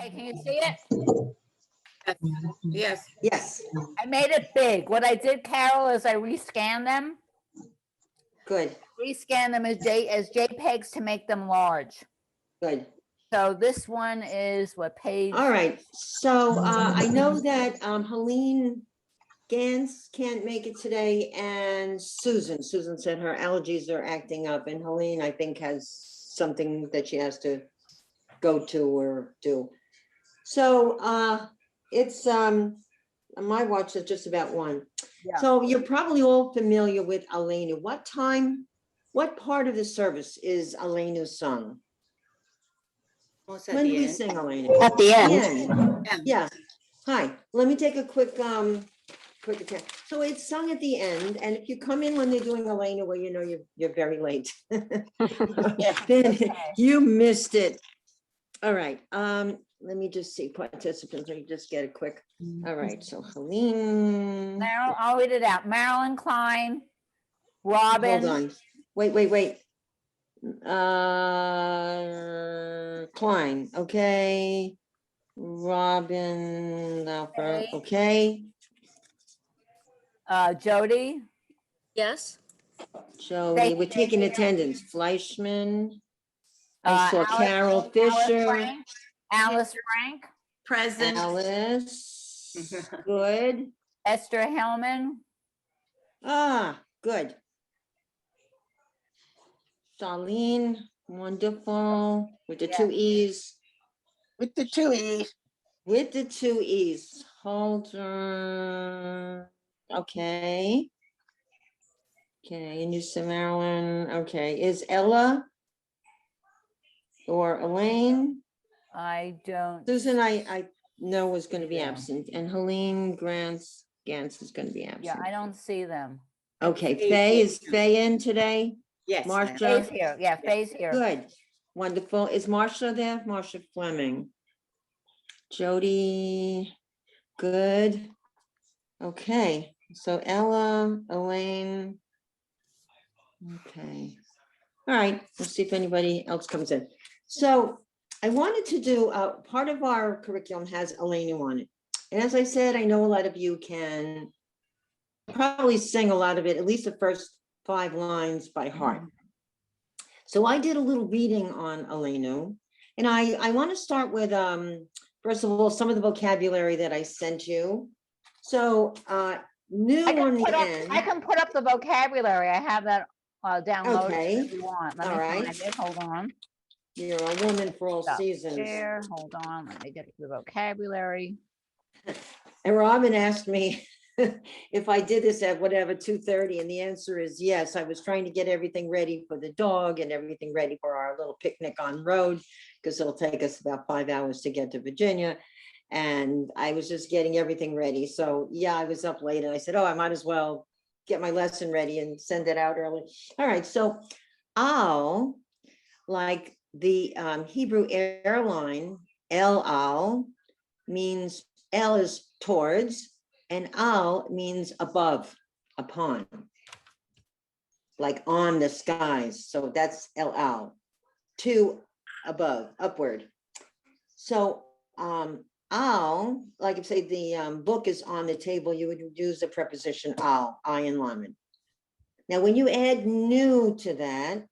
Okay, can you see it? Yes. Yes, I made it big. What I did, Carol, is I rescanned them. good, Rescan them as JPEGs to make them large. good. So this one is what page? All right, so I know that Helene Gans can't make it today, and Susan said her allergies are acting up, and Helene, I think, has something that she has to go to or do. So it's my watch is just about 1. Yeah. So you're probably all familiar with Aleinu. What part of the service is Aleinu sung? What's at When do the we end? sing Aleinu? At the end. end. Yeah. Hi, let me take a quick attempt. So it's sung at the end, and if you come in when they're doing Aleinu, well, you know you're very late. Then you missed it. All right, let me just see participants, let me just get a quick, all right, so Helene, Marilyn, I'll read it out. Marilyn Klein, Robin. hold on, wait. Klein, okay, Robin, Laufer, okay, Jody. Yes. Jody, we're taking attendance, Fleischman, I saw Alice- Carol Alice Fisher, Frank, Alice Frank, Present. Alice, good, Esther Hellman, good. Charlene, wonderful, with the 2 E's. With the 2 E's. With the 2 E's. Holder, okay. Okay, and you said Marilyn, okay, is Ella or Elaine? I don't. Susan, I know was gonna be Yeah. absent, and Helene Gans is gonna be Yeah, absent. I don't see them. Okay, Faye, is Faye in today? Yes. Marcia? Faye's here. Yeah, Faye's here. Good, wonderful. Is Marcia there? Marcia Fleming. Jody, good. Okay, so Ella, Elaine. Okay. All right, let's see if anybody else comes in. So I wanted to do, part of our curriculum has Elaine on it. And as I said, I know a lot of you can probably sing a lot of it, at least the first 5 lines by heart. So I did a little reading on Aleinu, and I want to start with, first of all, some of the vocabulary that I sent you. So new on the end. I can put up the vocabulary. I have that downloaded Okay. if you want. Let me All right. find it. Hold on. You're a woman for all Stop seasons. There, hold on. Let me get to the vocabulary. And Robin asked me if I did this at whatever 2:30, and the answer is yes. I was trying to get everything ready for the dog and everything ready for our little picnic on road, because it'll take us about 5 hours to get to Virginia. And I was just getting everything ready. So yeah, I was up late, and I said, oh, I might as well get my lesson ready and send it out early. All right, so I'll, like the Hebrew airline, El Al means, El is towards, and Al means above, upon, like on the skies. So that's El Al, to above, upward. So Al, like if say the book is on the table, you would use the preposition Al, I and Lamed. Now, when you add new to that,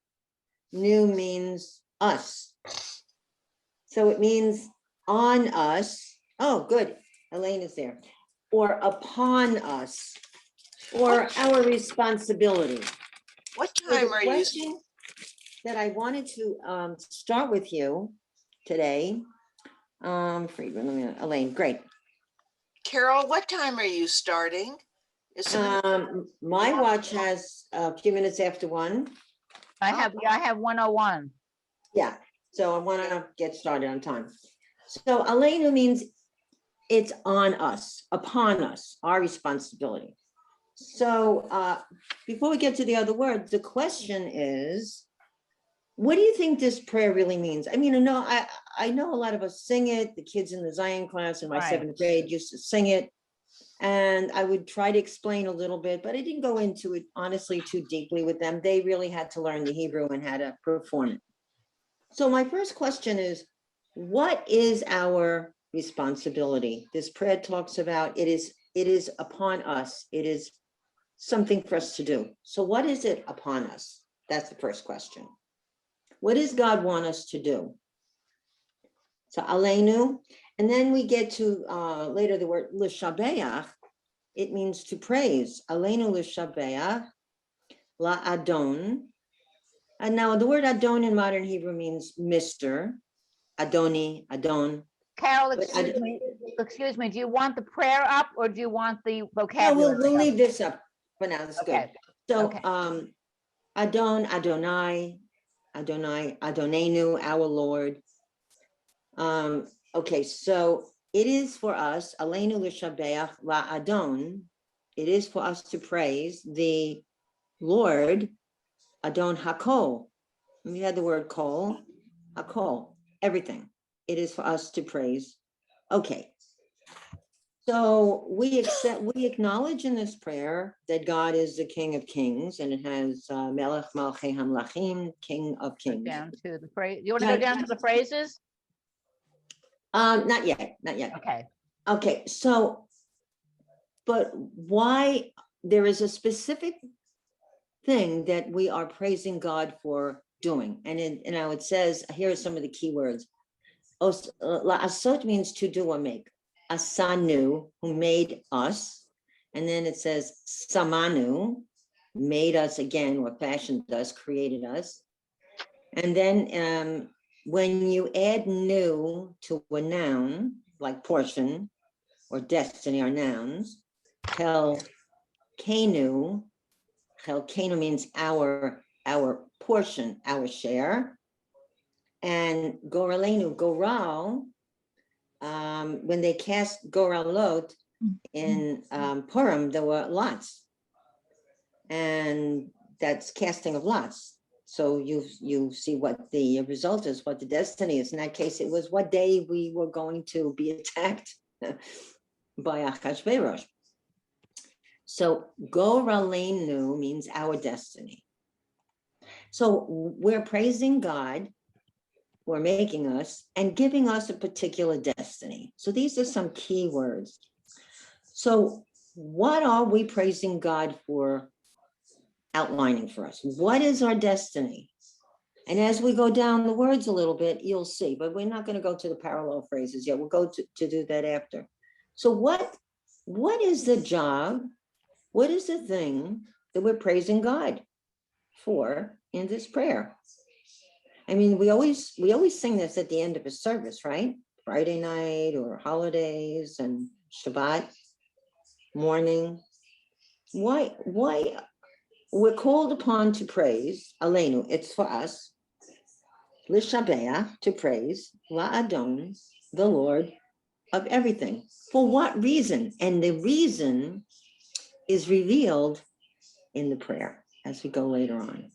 new means us. So it means on us. Oh, good. Elaine is there. Or upon us, or our responsibility. What So the time are you? question that I wanted to start with you today, Friedman, let me, Elaine, great. Carol, what time are you starting? Is it My watch has a few minutes after 1. I have 101. Yeah, so I want to get started on time. So Aleinu means it's on us, upon us, our responsibility. So before we get to the other words, the question is, what do you think this prayer really means? I mean, I know a lot of us sing it. The kids in the Zion class in my Right. 7th grade used to sing it. And I would try to explain a little bit, but I didn't go into it honestly too deeply with them. They really had to learn the Hebrew and how to perform it. So my first question is, what is our responsibility? This prayer talks about it is upon us. It is something for us to do. So what is it upon us? That's the first question. What does God want us to do? So aleinu, and then we get to later the word l'shabeach. It means to praise. Aleinu l'shabeach, la'adon. And now the word adon in modern Hebrew means Mr. Adoni, Adon. Carol, But I- excuse me, do you want the prayer up or do you want the No, vocabulary? we'll up? leave this up for now. That's good. Okay, So, okay. Adon, Adonai, Adonenu, our Lord. Okay, so it is for us, Aleinu l'shabeach la'adon. It is for us to praise the Lord, Adon Hakol. We had the word kol, Hakol, everything. It is for us to praise. Okay. So we acknowledge in this prayer that God is the King of Kings, and it has Melech Malchei Hamlachim, King of Go Kings. down to the phrase. You want to go down to the phrases? Not yet, not yet. Okay, Okay, so, but why there is a specific thing that we are praising God for doing, and now it says here are some of the key words. La'asot means to do or make. Asanu, who made us, and then it says samanu, made us again, or fashioned us, created us. And then when you add new to a noun, like portion or destiny are nouns, helkenu means our portion, our share. And goralenu, goral, when they cast goralot in Purim, there were lots. And that's casting of lots. So you see what the result is, what the destiny is. In that case, it was what day we were going to be attacked by Achashverosh. So goralenu means our destiny. So we're praising God for making us and giving us a particular destiny. So these are some key words. So what are we praising God for outlining for us? What is our destiny? And as we go down the words a little bit, you'll see, but we're not going to go to the parallel phrases yet. We'll go to do that after. So what is the job? What is the thing that we're praising God for in this prayer? I mean, we always sing this at the end of a service, right? Friday night or holidays and Shabbat morning. Why we're called upon to praise, Aleinu, it's for us, L'shabeach, to praise, La'adon, the Lord of everything. For what reason? And the reason is revealed in the prayer as we go later on.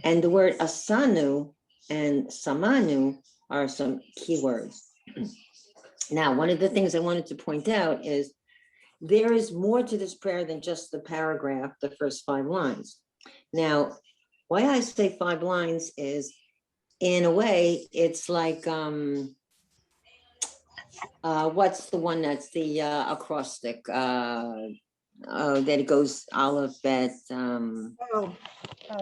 And the word asanu and samanu are some key words. Now, one of the things I wanted to point out is there is more to this prayer than just the paragraph, the first 5 lines. Now, why I say 5 lines is, in a way, it's like, what's the one that's the acrostic? That it goes Aleph, Bet, you know what I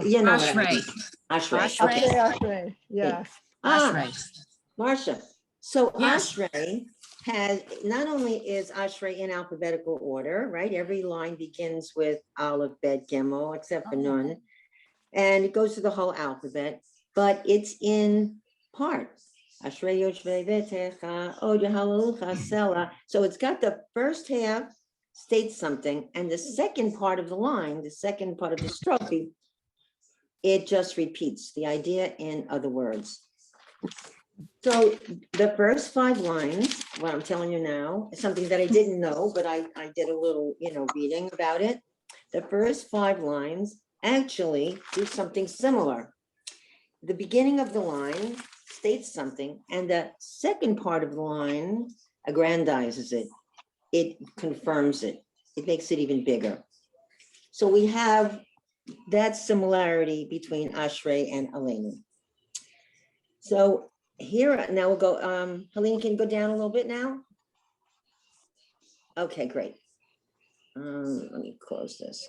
mean. Ashrei. Ashrei, Ashrei. okay. Ashrei, yes. Ashrei. Marcia, so Yes. Ashrei has, not only is Ashrei in alphabetical order, right? Every line begins with Aleph, Bet, Gimel, except for Nun. And it goes to the whole alphabet, but it's in parts. Ashrei Yoshvei Vetecha, Od Hallelujah Sela. So it's got the first half states something, and the second part of the line, the second part of the strophe, it just repeats the idea in other words. So the first 5 lines, what I'm telling you now, is something that I didn't know, but I did a little, reading about it. The first 5 lines actually do something similar. The beginning of the line states something, and the second part of the line aggrandizes it. It confirms it. It makes it even bigger. So we have that similarity between Ashrei and Aleinu. So here, now we'll go, Helene, can you go down a little bit now? Okay, great. Let me close this.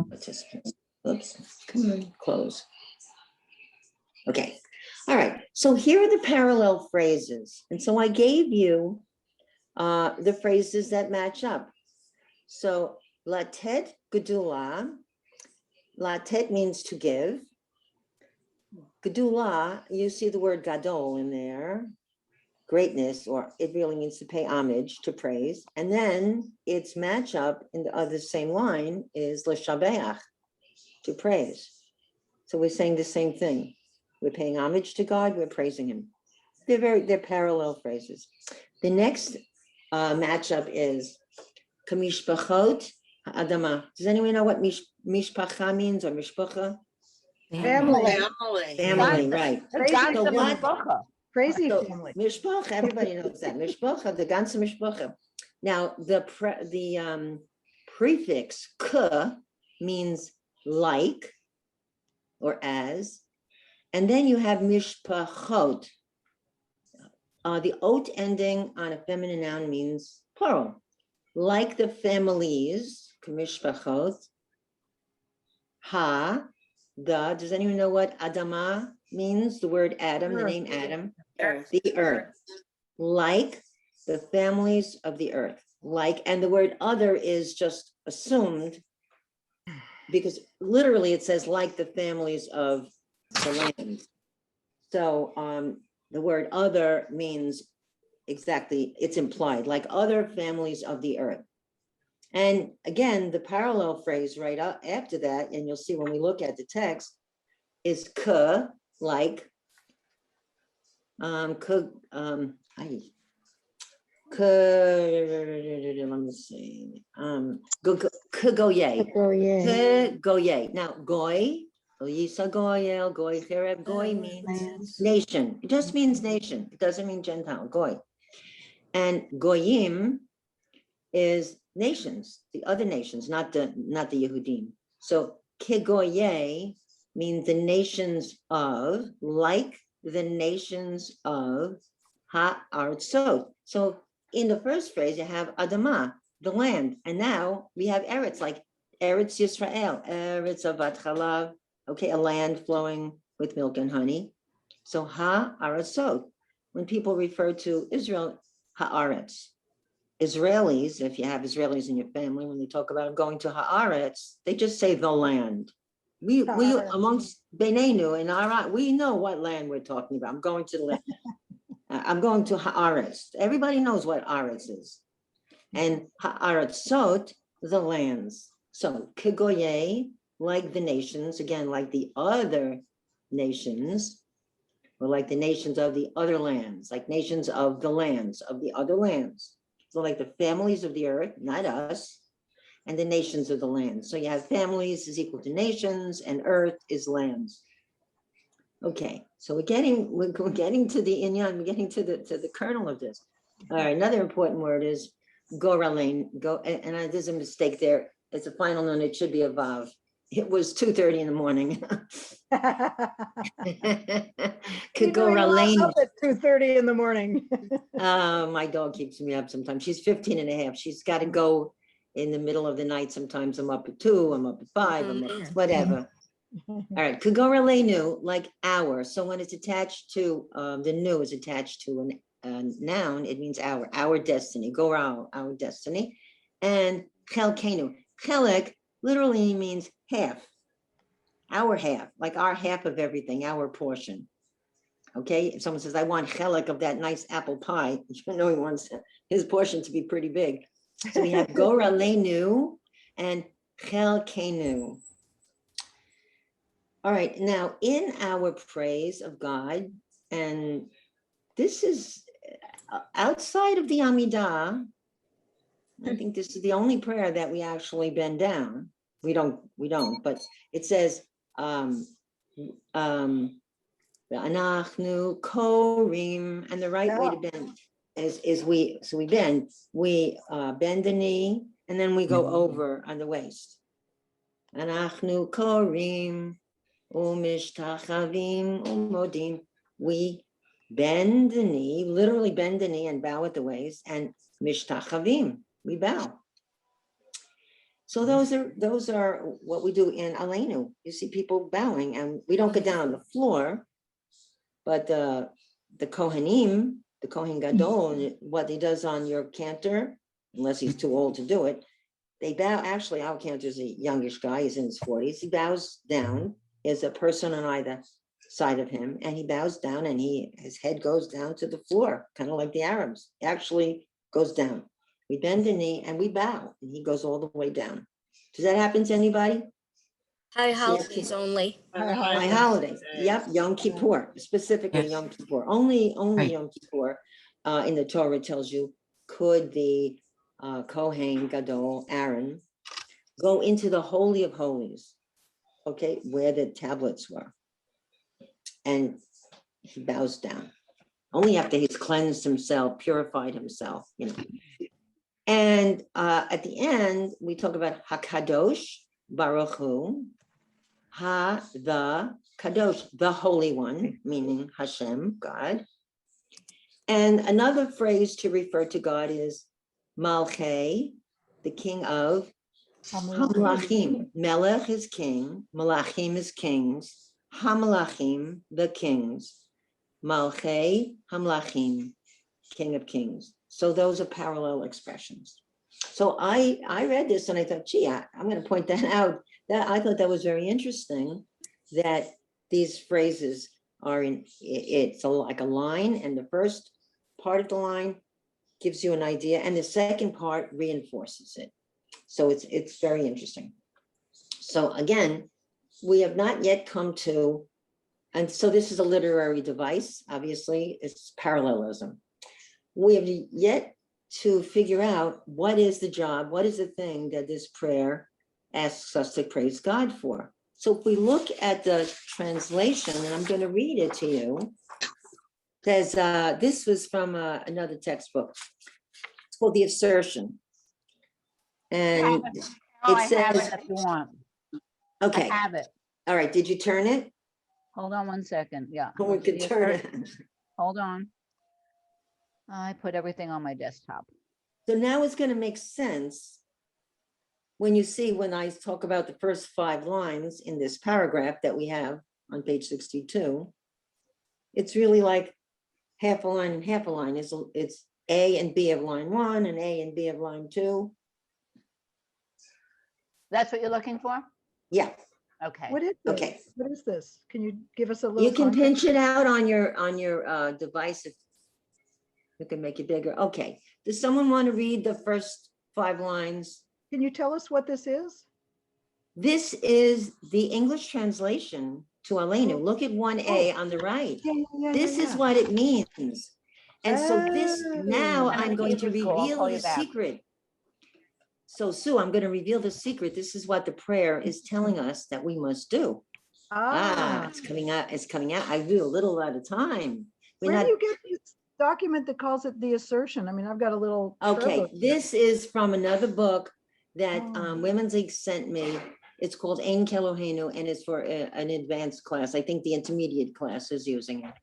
Participants, oops, come on, close. Okay, all right, so here are the parallel phrases. And so I gave you the phrases that match up. So latet gedula, latet means to give. Gedula, you see the word gadol in there, greatness, or it really means to pay homage, to praise. And then its matchup in the other same line is leshabeach, to praise. So we're saying the same thing. We're paying homage to God, we're praising him. They're parallel phrases. The next matchup is kamishpachot adama. Does anyone know what mishpacha means, or mishpacha? Family. Family, right. Crazy So what? Crazy So, family. mishpacha, everybody knows that. Mishpacha, the ganze mishpacha. Now, the prefix ka means like or as, and then you have mishpachot. The ot ending on a feminine noun means plural, like the families, kamishpachot. The, does anyone know what Adama means? The word Adam, the name Adam, Earth. the earth, like the families of the earth, like, and the word other is just assumed because literally it says like the families of the land. So the word other means exactly, it's implied, like other families of the earth. And again, the parallel phrase right up after that, and you'll see when we look at the text, is ka, like, let me see, goye. Now, goy, goy chereb, goy means nation. It just means nation. It doesn't mean Gentile, goy. And goyim is nations, the other nations, not the Yehudim. So kegoye means the nations of, like the nations of ha'artzot. So in the first phrase, you have Adama, the land, and now we have Eretz, like Eretz Yisrael, Eretz Avat Chalav, okay, a land flowing with milk and honey. So ha'artzot, when people refer to Israel, ha'aretz. Israelis, if you have Israelis in your family, when they talk about going to Haaretz, they just say the land. We amongst Benenu and Arat, we know what land we're talking about. I'm going to the land. I'm going to Haaretz. Everybody knows what Aretz is. And Haaretzot, the lands. So Kegoye, like the nations, again, like the other nations, or like the nations of the other lands, like nations of the lands, of the other lands. So like the families of the earth, not us, and the nations of the land. So you have families is equal to nations, and earth is lands. Okay, so we're getting to the inyan, we're getting to the kernel of this. All right, another important word is goralein. Go, and there's a mistake there. It's a final noun. It should be a vav. It was 2:30 in the morning. Goralein. Up at 2:30 in the morning. My dog keeps me up sometimes. She's 15 and a half. She's got to go in the middle of the night. Sometimes I'm up at 2, I'm up at 5, I'm up at whatever. All right, kugoraleinu, like our. So when it's attached to, the nu is attached to a noun, it means our destiny, goral, our destiny. And chelkenu, chelek literally means half, our half, like our half of everything, our portion. Okay, if someone says, I want chelek of that nice apple pie, you know he wants his portion to be pretty big. So we have goraleinu and chelkenu. All right, now in our praise of God, and this is outside of the Amidah, I think this is the only prayer that we actually bend down. We don't, but it says, anachnu korim, and the right way to bend is we bend the knee, and then we go over on the waist. Anachnu korim. Umishtachavim umodim, we bend the knee, literally bend the knee and bow at the waist, and mishtachavim, we bow. So those are what we do in Aleinu. You see people bowing, and we don't get down on the floor, but the Kohanim, the Kohen Gadol, what he does on your cantor, unless he's too old to do it, they bow. Actually, our cantor's a youngish guy, he's in his 40s. He bows down. There's a person on either side of him, and he bows down, and his head goes down to the floor, kind of like the Arabs. He actually goes down. We bend the knee and we bow, and he goes all the way down. Does that happen to anybody? High holidays only. My holiday, yep, Yom Kippur, specifically Yom Kippur. Only Yom Kippur in the Torah tells you, could the Kohen Gadol, Aaron, go into the Holy of Holies, okay, where the tablets were. And he bows down. Only after he's cleansed himself, purified himself, you know. And at the end, we talk about HaKadosh Baruch Hu, the Kadosh, the Holy One, meaning Hashem, God. And another phrase to refer to God is Malchei, the king of Hamalachim. Melech is king, Malachim is kings, Hamalachim, the kings, Malchei, Hamalachim, king of kings. So those are parallel expressions. So I read this and I thought, gee, I'm going to point that out. That I thought that was very interesting, that these phrases are it's like a line, and the first part of the line gives you an idea, and the second part reinforces it. So it's very interesting. So again, we have not yet come to, and so this is a literary device, obviously, it's parallelism. We have yet to figure out what is the job, what is the thing that this prayer asks us to praise God for. So if we look at the translation, and I'm going to read it to you, there's this was from another textbook. It's called The Assertion. And I have says, it if you want. okay, I have it. all right, did you turn it? Hold on one second. Yeah. We could turn it. Hold on. I put everything on my desktop. So now it's going to make sense when you see, when I talk about the first 5 lines in this paragraph that we have on page 62, it's really like half a line and half a line. It's A and B of line 1 and A and B of line 2. That's what you're looking for? Yeah, Okay. What is this? okay. What is this? Can you give us a little? You can context? pinch it out on your device. If you can make it bigger. Okay. Does someone want to read the first 5 lines? Can you tell us what this is? This is the English translation to Aleinu. Look at 1A on the right. This is what it means. And so this, now Oh. I'm going to Cool, I'll reveal call you the back. secret. So Sue, I'm going to reveal the secret. This is what the prayer is telling us that we must do. It's coming out. It's coming out. I do a little at a time. We're Where not, do you get this document that calls it The Assertion? I mean, I've got a little. okay, prayer book here. this is from another book that Oh. Women's League sent me. It's called Ein Kelohenu, and it's for an advanced class. I think the intermediate class is using it.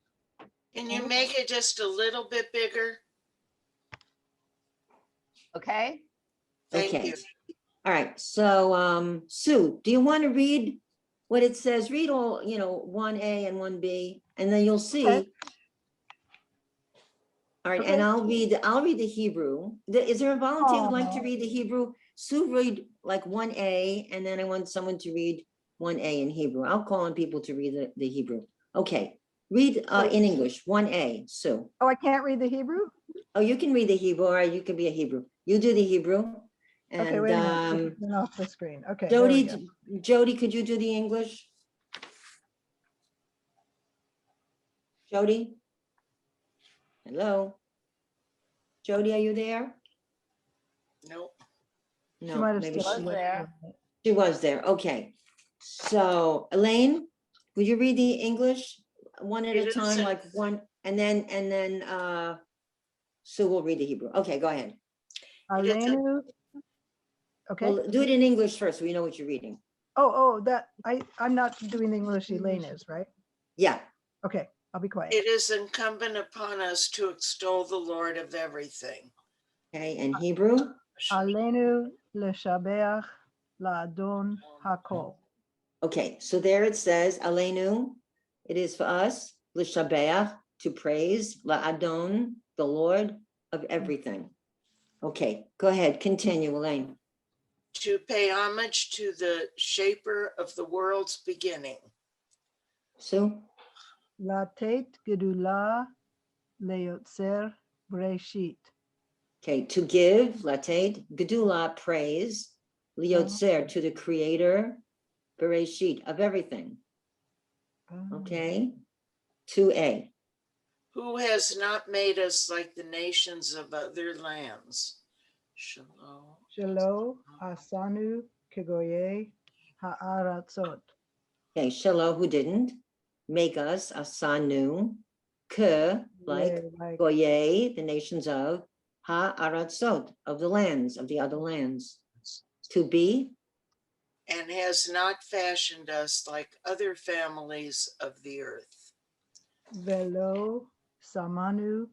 Can you make it just a little bit bigger? Okay. Thank Okay. you. All right, so Sue, do you want to read what it says? Read all, 1A and 1B, and then you'll see. Okay. All right, Okay. and I'll read the Hebrew. Is there a volunteer who'd like to Aw. read the Hebrew? Sue read like 1A, and then I want someone to read 1A in Hebrew. I'll call on people to read the Hebrew. Okay, read in English, 1A, Sue. Oh, I can't read the Hebrew? Oh, you can read the Hebrew, or you can be a Hebrew. You do the Hebrew. Okay, wait a minute. And Turn off the screen. Okay. there we go. Jody, could you do the English? Jody? Hello? Jody, are you there? Nope. She No, might have maybe still- she was there. she was there. Okay. So Elaine, would you read the English one at a Read it time, a like one, and then Sue will read the Hebrew. Okay, go ahead. It's a- Aleinu. Okay. Well, do it in English first, so we know what you're reading. Oh, that, I'm not doing the English Elaine is, right? Yeah, Okay. I'll be quiet. It is incumbent upon us to extol the Lord of everything. Okay, in Hebrew, Alenu leshabeach la'adon hakol. okay, so there it says, Aleinu, it is for us, l'shabeach, to praise, la'adon, the Lord of everything. Okay, go ahead, continue, Elaine. To pay homage to the shaper of the world's beginning. Sue? Latet gedula leyotzer breshit. Okay, to give, lated, gedula, praise, liotzer, to the creator, bereshit, of everything. Okay, 2a. Who has not made us like the nations of other lands? Shalom. Shelo asanu kegoye ha'aratzot. Okay, Shalom, who didn't make us, asanu, ke, like Like goye, the nations of, ha'aratzot, of the lands, of the other lands. To be, And has not fashioned us like other families of the earth. velo samanu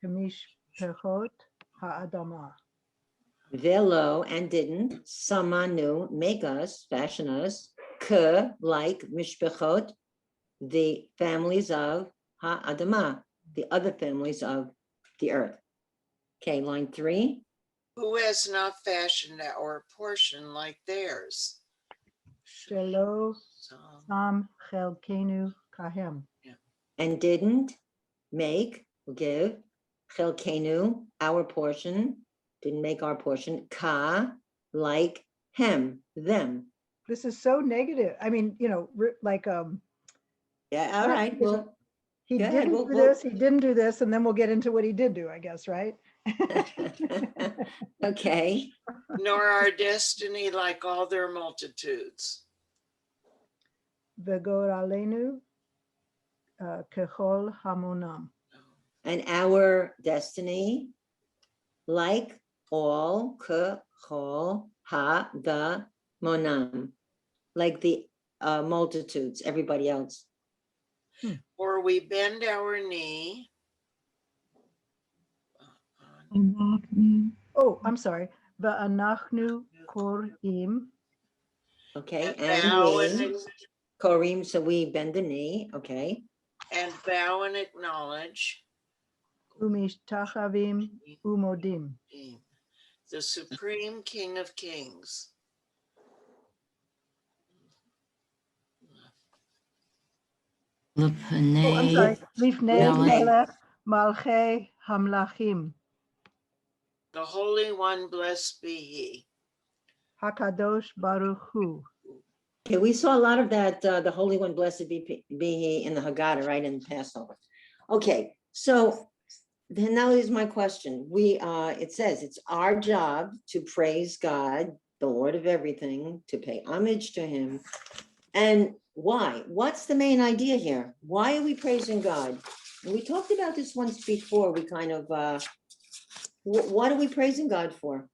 kemish pechot ha'adama. velo, and didn't, samanu, make us, fashion us, ke, like mishpechot, the families of ha'adama, the other families of the earth. Okay, line 3. Who has not fashioned our portion like theirs? Shelo Shalom. sam chelkenu kahem. And didn't make, give, chelkenu, our portion, didn't make our portion, ka, like hem, them. This is so negative. I mean, like Yeah, all right, well, he go ahead, didn't we'll- do this, he didn't do this, and then we'll get into what he did do, I guess, right? okay, Nor our destiny like all their multitudes. Vegoralenu kechol hamonam. and our destiny, like all, ke, chol, ha, the, monam, like the multitudes, everybody else. Or we bend our knee. Oh, I'm sorry. Va'anachnu korim Okay, And and bow we, and, Korim, so we bend the knee, okay. bow and acknowledge umishtachavim umodim. the supreme King of Kings. Oh, I'm sorry. Lifnei Okay. melech malchei hamlachim. The Holy One, blessed be he. Hakadosh Baruch Hu. Okay, we saw a lot of that, the Holy One, blessed be he, in the Haggadah, right, in Passover. Okay, so then now is my question. It says it's our job to praise God, the Lord of everything, to pay homage to him. And why? What's the main idea here? Why are we praising God? And we talked about this once before. We kind of, what are we praising God for?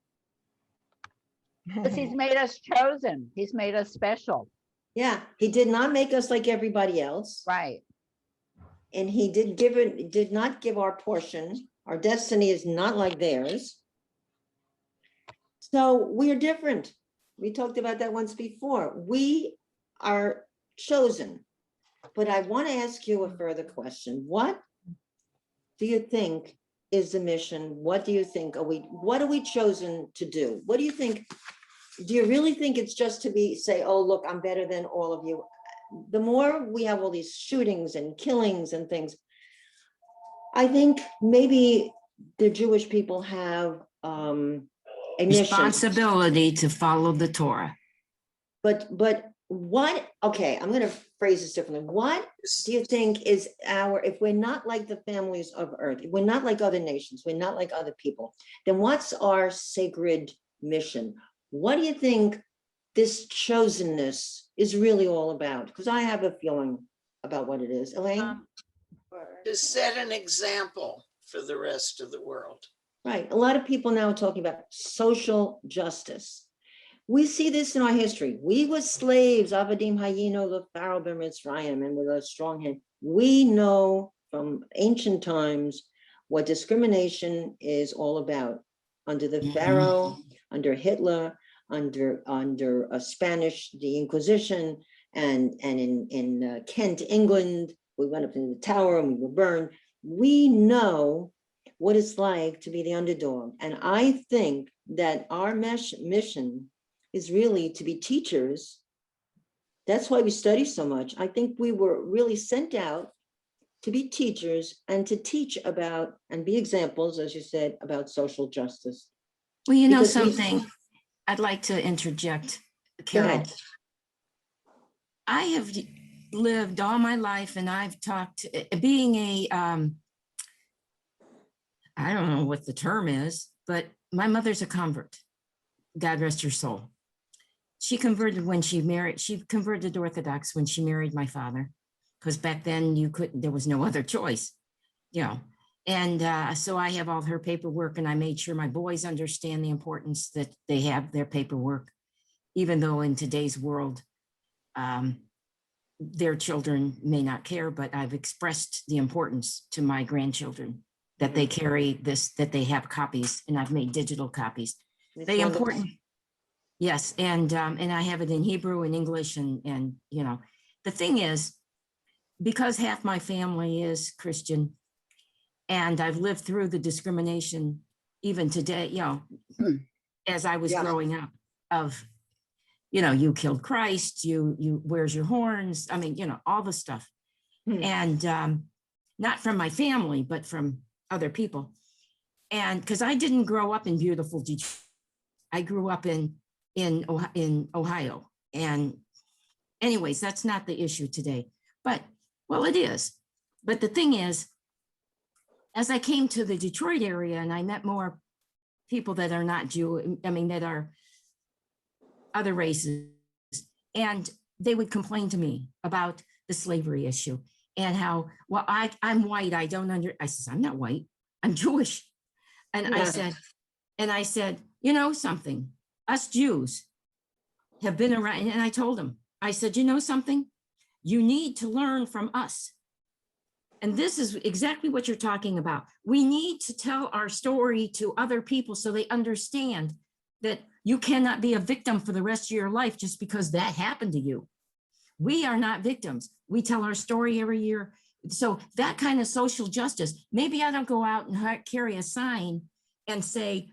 Because he's made us chosen. He's made us special. Yeah, he did not make us like everybody else. Right. And he did not give our portion. Our destiny is not like theirs. So we are different. We talked about that once before. We are chosen. But I want to ask you a further question. What do you think is the mission? What do you think what are we chosen to do? What do you think? Do you really think it's just to say, oh, look, I'm better than all of you? The more we have all these shootings and killings and things, I think maybe the Jewish people have a mission. Responsibility to follow the Torah. But what, okay, I'm going to phrase this differently. What do you think is if we're not like the families of earth, if we're not like other nations, we're not like other people, then what's our sacred mission? What do you think this chosenness is really all about? Because I have a feeling about what it is. Elaine? To set an example for the rest of the world. Right. A lot of people now are talking about social justice. We see this in our history. We were slaves, Avadim Hayino, Lefaro B'Mitzrayim, and with a strong hand. We know from ancient times what discrimination is all about. Under the Mhm. Pharaoh, under Hitler, under Spanish, the Inquisition, and in Kent, England, we went up in the tower and we were burned. We know what it's like to be the underdog. And I think that our mission is really to be teachers. That's why we study so much. I think we were really sent out to be teachers and to teach about and be examples, as you said, about social justice. Well, you know Because we- something, I'd like to interject, Go Carol. ahead. I have lived all my life and I've talked, being a, I don't know what the term is, but my mother's a convert. God rest her soul. She converted when she married, she converted to Orthodox when she married my father, because back then there was no other choice, you know. And so I have all her paperwork, and I made sure my boys understand the importance that they have their paperwork, even though in today's world, their children may not care, but I've expressed the importance to my grandchildren that they carry this, that they have copies, and I've made digital copies. It's They wonderful. important. Yes, and I have it in Hebrew and English, and you know, the thing is, because half my family is Christian, and I've lived through the discrimination even today, you know, as I was Yeah. growing up, of, you know, you killed Christ, you where's your horns? I mean, you know, all the stuff. Hmm. And not from my family, but from other people. And because I didn't grow up in beautiful Detroit, I grew up in Ohio. And anyways, that's not the issue today. But, well, it is. But the thing is, as I came to the Detroit area and I met more people that are not Jew, I mean, that are other races, and they would complain to me about the slavery issue and how, well, I'm white, I says, I'm not white, I'm Jewish. And Yeah. I said, you know something, us Jews have been around, and I told him, I said, you know something, you need to learn from us. And this is exactly what you're talking about. We need to tell our story to other people so they understand that you cannot be a victim for the rest of your life just because that happened to you. We are not victims. We tell our story every year. So that kind of social justice, maybe I don't go out and carry a sign and say,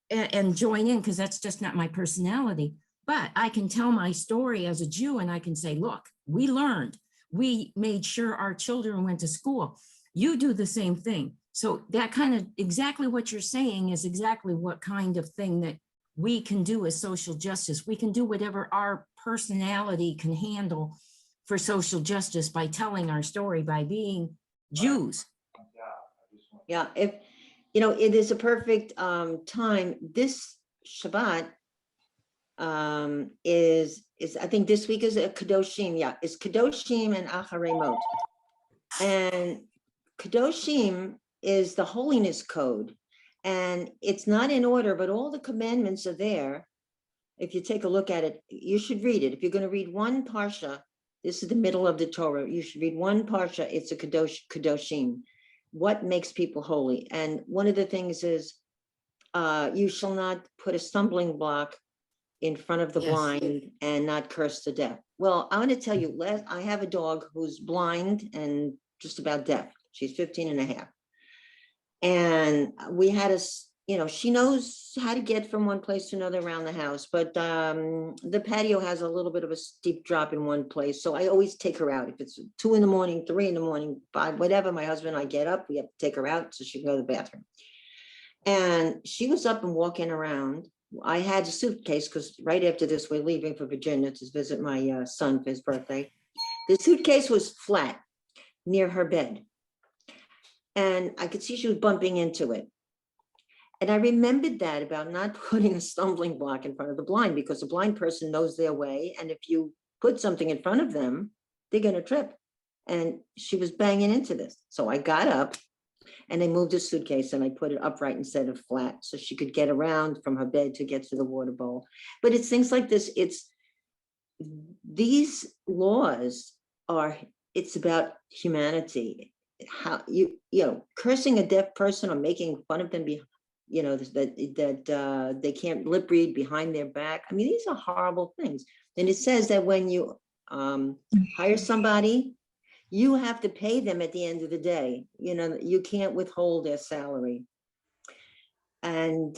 and join in, because that's just not my personality. But I can tell my story as a Jew, and I can say, look, we learned. We made sure our children went to school. You do the same thing. So that kind of exactly what you're saying is exactly what kind of thing that we can do as social justice. We can do whatever our personality can handle for social justice by telling our story, by being Jews. Yeah, if, you know, it is a perfect time. This Shabbat is I think this week is a Kadoshim. Yeah, it's Kadoshim and Acharemot. And Kadoshim is the holiness code. And it's not in order, but all the commandments are there. If you take a look at it, you should read it. If you're going to read one parsha, this is the middle of the Torah, you should read one parsha, it's a Kadoshim. What makes people holy? And one of the things is, you shall not put a stumbling block in front of the Yes. blind and not curse to death. Well, I want to tell you, I have a dog who's blind and just about deaf. She's 15 and a half. And we had you know, she knows how to get from one place to another around the house, but the patio has a little bit of a steep drop in one place. So I always take her out. If it's 2 in the morning, 3 in the morning, 5, whatever, my husband and I get up, we have to take her out so she can go to the bathroom. And she was up and walking around. I had a suitcase because right after this, we're leaving for Virginia to visit my son for his birthday. The suitcase was flat near her bed. And I could see she was bumping into it. And I remembered that about not putting a stumbling block in front of the blind, because the blind person knows their way. And if you put something in front of them, they're going to trip. And she was banging into this. So I got up And they moved a suitcase and I put it upright instead of flat so she could get around from her bed to get to the water bowl. But it's things like this. These laws it's about humanity. How cursing a deaf person or making fun of them that they can't lip read behind their back. I mean, these are horrible things. And it says that when you hire somebody, you have to pay them at the end of the day. You can't withhold their salary. And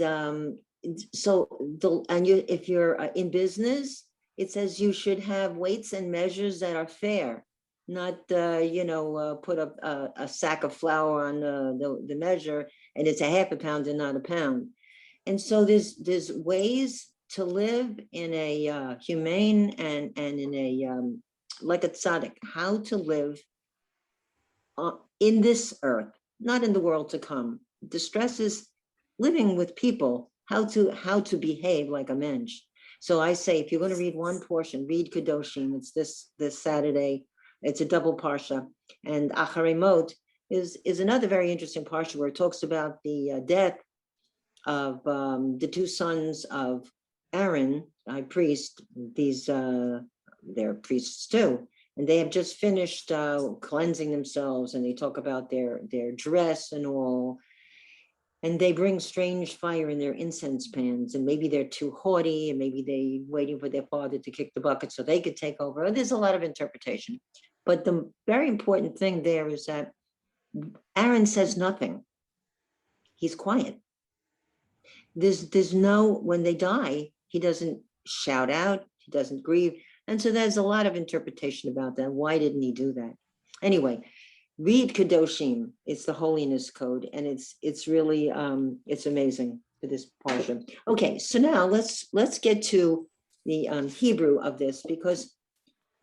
if you're in business, it says you should have weights and measures that are fair, not put a sack of flour on the measure and it's a half a pound and not a pound. And so there's ways to live in a humane and in a like a tzaddik, how to live in this earth, not in the world to come. The stress is living with people, how to behave like a mensch. So I say, if you're going to read one portion, read Kedoshim. It's this Saturday. It's a double parsha, and Acharei Mot is another very interesting parsha where it talks about the death of the two sons of Aaron, high priest. They're priests too, and they have just finished cleansing themselves, and they talk about their dress and all. And they bring strange fire in their incense pans, and maybe they're too haughty, and maybe they waiting for their father to kick the bucket so they could take over. There's a lot of interpretation. But the very important thing there is that Aaron says nothing. He's quiet. There's no, when they die, he doesn't shout out, he doesn't grieve. And so there's a lot of interpretation about that. Why didn't he do that? Anyway, read Kedoshim. It's the holiness code, and it's really it's amazing for this portion. Okay, so now let's get to the Hebrew of this, because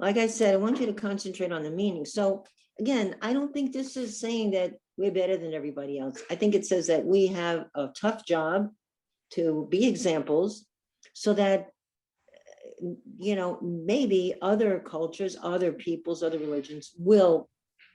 like I said, I want you to concentrate on the meaning. So again, I don't think this is saying that we're better than everybody else. I think it says that we have a tough job to be examples so that maybe other cultures, other peoples, other religions will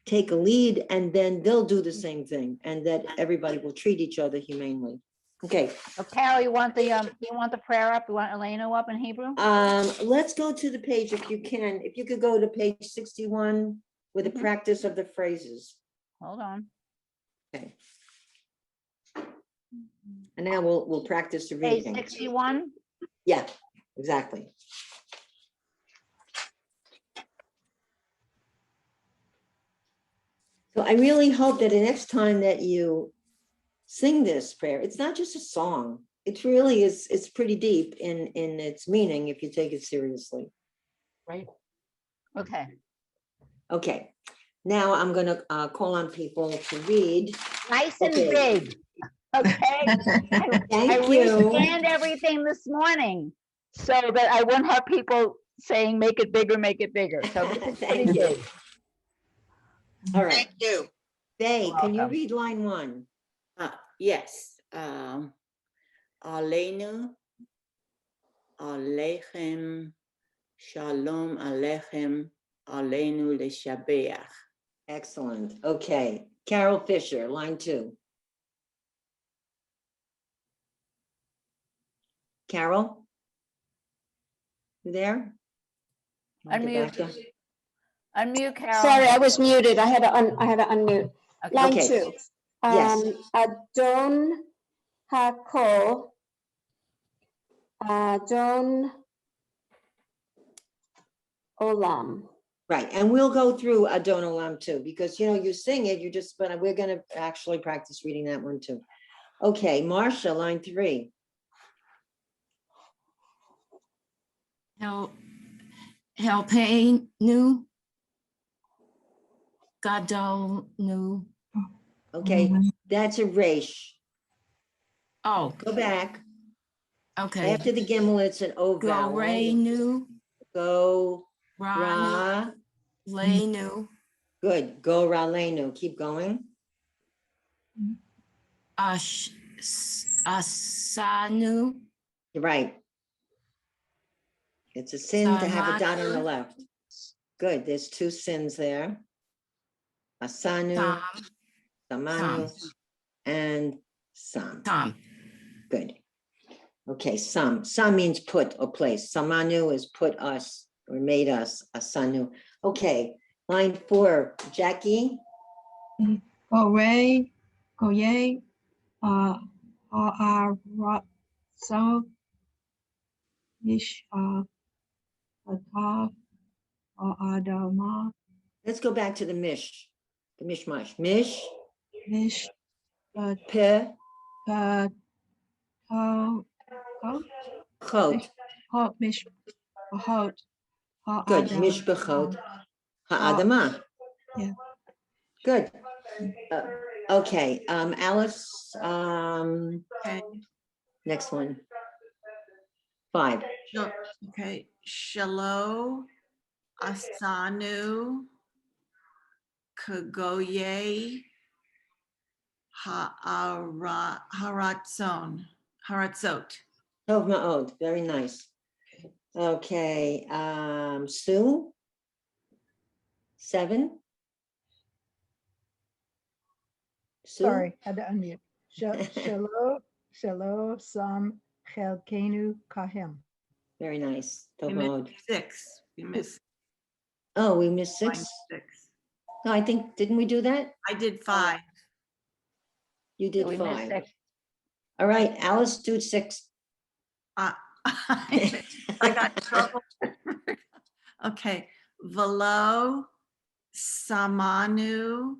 take a lead, and then they'll do the same thing, and that everybody will treat each other humanely. Okay. So Carol, you want the prayer up? You want Elena up in Hebrew? Let's go to the page if you can. If you could go to page 61 with the practice of the phrases. Hold on. Okay. And now we'll practice the Page reading. 61. Yeah, exactly. So I really hope that the next time that you sing this prayer, it's not just a song. It really is, it's pretty deep in its meaning if you take it seriously. Right. Okay. Okay, now I'm gonna call on people to read. Nice and Okay. big. Okay. I Thank you. rescanned everything this morning so that I wouldn't have people saying, make it bigger, make it bigger. So this is pretty Thank you. big. All right, Thank you. Faye, can you welcome. read line 1? Yes. Aleinu, Alechem, Shalom Alechem, Aleinu Leshabeach. Excellent. Okay, Carol Fisher, line 2. Carol? You there? Unmute. Unmute, Carol. Sorry, I was muted. I had to unmute. Okay. Line Okay. 2. Yes. Adon Hakol. Adon Olam. Right, and we'll go through Adon Olam too, because you sing it, but we're gonna actually practice reading that one too. Okay, Marcia, line 3. Helpenu, Gadolnu. Okay, that's a resh. Oh, Go back. okay. After the gimel, it's an O vowel. Gorenu, Go, Ranu, ra. Lenu, Good, go ralenu. Keep going. Asanu, You're right. It's a sin to have a dot on the Samatu. left. Good, there's 2 sins there. Asanu, Tam, Samanu, and Sam. Tom. Good. Okay, Sam. Sam means put or place. Samanu is put us or made us, Asanu. Okay, line 4, Jackie. Goye, Goye, so, Ish, Ata, Adama, Let's go back to the mishmash. Mish, Mish, pe, To, chot. Hot, Mish, Hot, Good. Mishbechot, ha'adama. Yeah. Good. Okay, Alice, Okay, next one. 5. okay, Shalom, Asanu, Kagoye, Haratzot. Tov ma'od, very nice. Okay, Sue. 7. Sue? Sorry, had to unmute. Shelo, Sam, Chelkenu, Kahem. Very nice. We Tov missed ma'od. 6. We missed Oh, we missed line 6? 6. No, I think, didn't we do that? I did 5. You did We missed 5. six. All right, Alice, do 6. I got trouble. Okay, Velo, Samanu,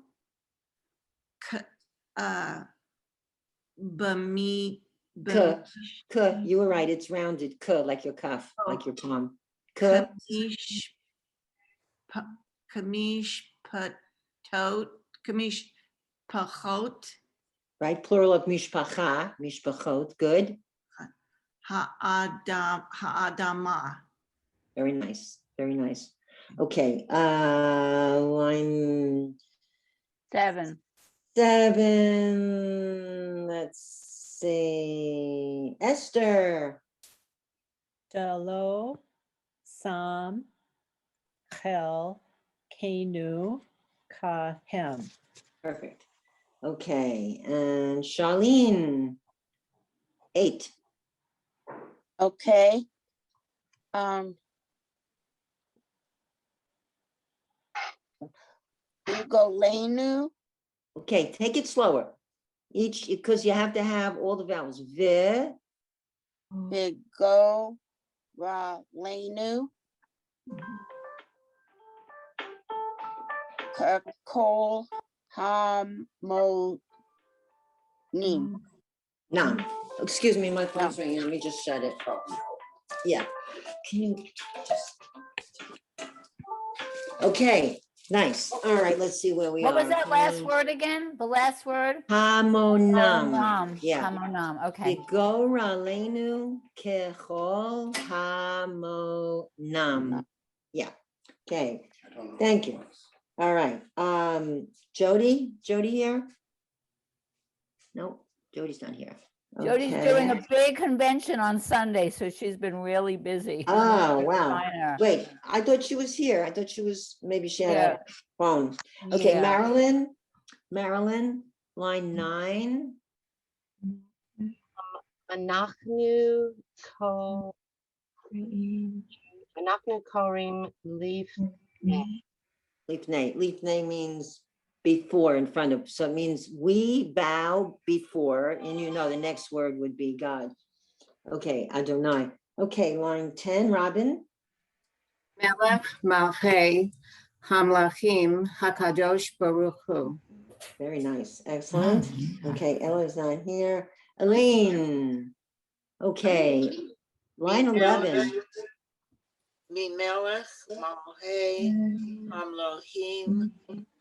Bami, K, you were right, it's rounded. K, like your cuff, like your palm. K, Kamish, Patot, Kamish, Pachot, right? Plural of mishpacha, mishpachot. Good. Ha'adama. Very nice. Very nice. Okay. Line 7. 7. Let's see. Esther. Shelo, Sam, Chel, Kenu, Kahem. Perfect. Okay. And Charlene. 8. Okay. You go Lenu, Okay, take it slower. Each, because you have to have all the vowels. V, Big Go, Ra Lenu, Kirkol, Mo Nim. nam. Excuse me, my phone's ringing. Let me just shut it. Yeah. Can you just? Okay, nice. All right, let's see where we are. What was that last word again? The last word? Hamonam. Hamonam. Yeah. Hamonam, okay. Vigo ralenu kechol hamonam. Yeah. Okay. Thank you. All right. Jody here? No, Jody's not here. Jody's doing a Okay. big convention on Sunday, so she's been really busy. Oh, wow. Find her. Wait, I thought she was here. I thought she was, maybe she had Yeah. a phone. Okay, Yeah. Marilyn, line 9. Anachnu Korim Leaf. Leaf name means before in front of, so it means we bow before, and you know the next word would be God. Okay, Adonai. Okay, line 10, Robin. Melech Malchei Hamlachim Hakadosh Baruch Hu. Very nice, excellent. Okay, Ella's not here. Elaine. Okay, line 11. Mimelech, Malhe, Hamlohim,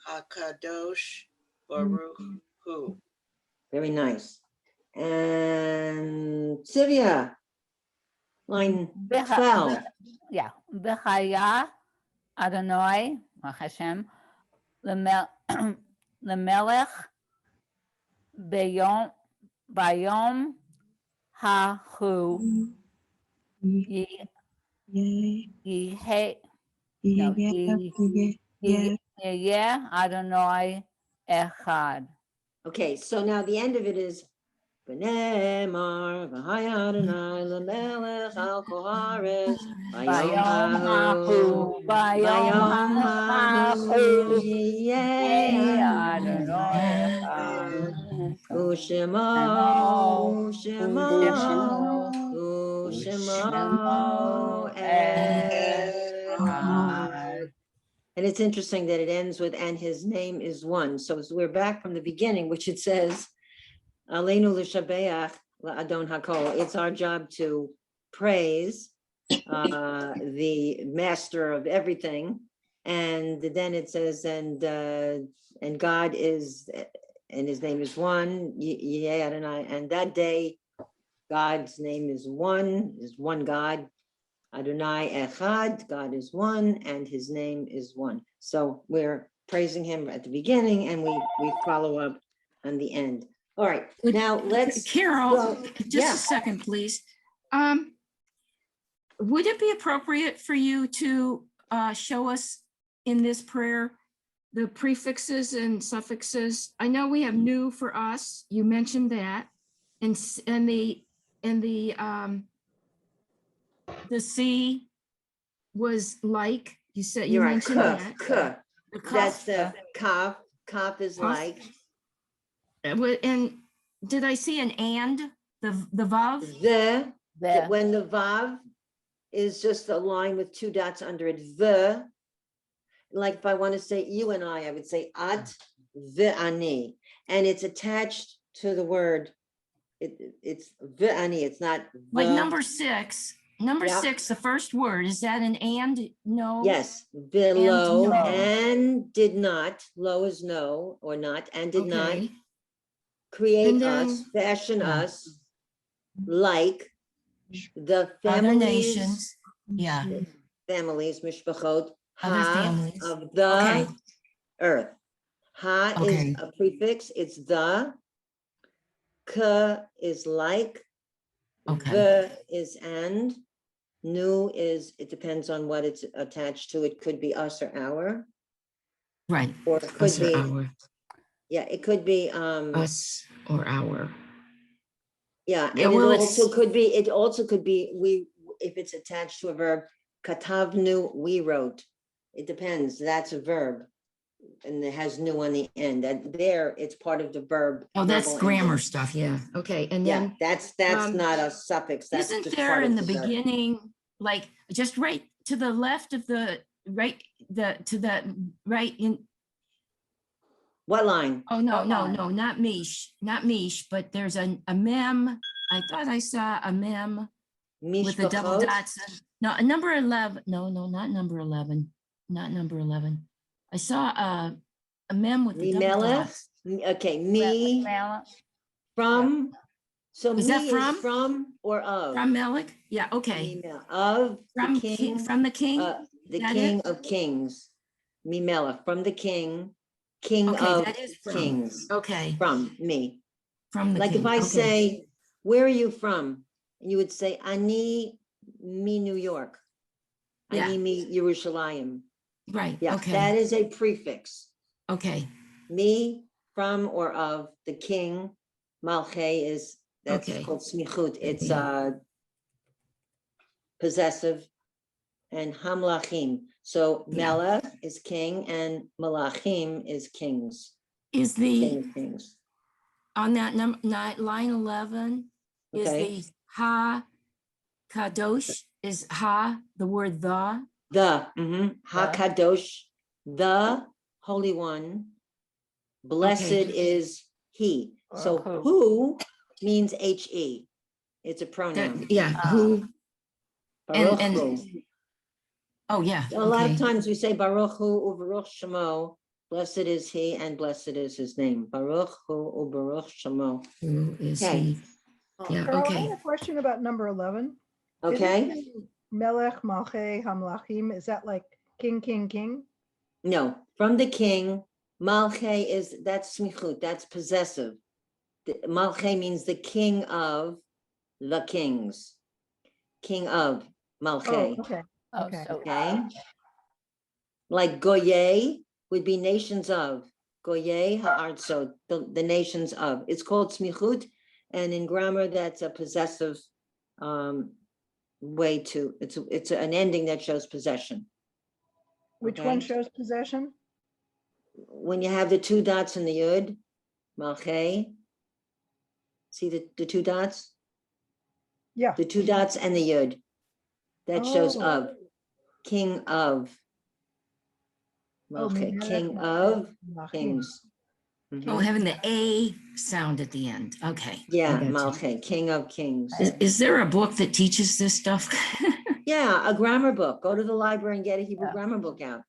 Hakadosh, Baruch Hu. Very nice. And Sylvia, line 12. Yeah. B'chaya Adonai, Hashem, Lemelech, Bayom, Hahu, Yeah, Adonai Echad. Okay, so now the end of it is V'nemar v'haya Adonai l'melech al kol haaretz vayom hahu vayom hahu yeh Adonai echad u'shemo echad. And it's interesting that it ends with, and his name is one. So we're back from the beginning, which it says, Aleinu l'shabeach la'adon hakol. It's our job to praise the master of everything. And then it says, and God is, and his name is one, Yeh Adonai. And that day, God's name is one God. Adonai Echad, God is one, and his name is one. So we're praising him at the beginning, and we follow up on the end. All right, now let's. Carol, well, just yeah. a second, please. Would it be appropriate for you to show us in this prayer the prefixes and suffixes? I know we have new for us. You mentioned that, and the C was like, you said, you You're right, mentioned that. K. The That's the kaf. kaf is Kaf. like. And did I see an and, the vav? When the vav is just a line with two dots under it, the, like if I want to say you and I would say at ve'ani, and it's attached to the word. It's ve'ani, it's not Like the. number 6, Yeah. 6, the first word, is that an and? No? Yes, below no. and did not, low is no or not, and did not Okay. create And then- us, fashion us like the Other families, nations. Yeah. mishpachot, Other families. of the Okay. earth. Ha Okay. is a prefix, it's the. K is like. Okay. The is and. Nu is, it depends on what it's attached to. It could be us or our, Right. or it could Us or be, our. yeah, it could be, Us or our. yeah, and Yeah, it well, also could be, we, if it's attached to a verb, katavnu, we wrote. It depends, that's a verb. And it has nu on the end, that there, it's part of the verb. Oh, that's verbal grammar ending. stuff. Yeah. Okay. And Yeah, then that's not a suffix, that's isn't just there part in of the the verb. beginning, like just right to the left of the right in. What line? Oh, no, not Mish, but there's a mem. I thought I saw a mem with the double Mishpachot? dots. No, number 11. No, not number 11. Not number 11. I saw a mem with the double Mimelech? dots. Okay, me, from, so Is me that is from or of? From Melech? Yeah, okay. Of From the king. from the king? The That king it? of kings. Mimela, from the king, king Okay, of that is from. kings. Okay, From me. from the Like king. if I Okay. say, where are you from? You would say, Ani me New York. Yeah. Ani me Yerushalayim. Right, Yeah, okay, that is a prefix. okay, Me, from or of the king. Malche is, that's Okay. called smichut. It's Okay. possessive. And hamlachim. So Yeah. melech is king and malachim is kings. is King the, of kings. on that number, line 11, is Okay. the ha kadosh, is ha, the word the? The Hakadosh, the Holy One. Blessed is he. So who means he. It's a pronoun. That, yeah, who, Baruch and- hu. oh, yeah. A lot of okay. times we say Baruch hu u'Baruch Shemo. Blessed is he and blessed is his name. Baruch hu u'Baruch Shemo. Who is Okay. he? Yeah, Carol, I okay. had a question about number 11. Okay. Isn't Melech, Malche, Hamlachim, is that like king, king, king? No, from the king. Malche is, that's smichut, that's possessive. Malche means the king of the kings. King of Malche. Oh, okay. Okay. Okay. Like Goye would be nations of. Goyei ha'artzot, the nations of. It's called smichut, and in grammar, that's a possessive way to, it's an ending that shows possession. Which one Okay. shows possession? When you have the two dots in the yud, malchei, see the two dots? Yeah. The two dots and the yud. That shows Oh. of, king of. Oh, Malchei, Melech king Malchei of Hamlachim. kings. Oh, Mhm. having the A sound at the end. Okay. I Yeah, got you. Malchei, king of kings. Is there a book that teaches this stuff? Yeah, a grammar book. Go to the library and get a Hebrew Yeah. grammar book out.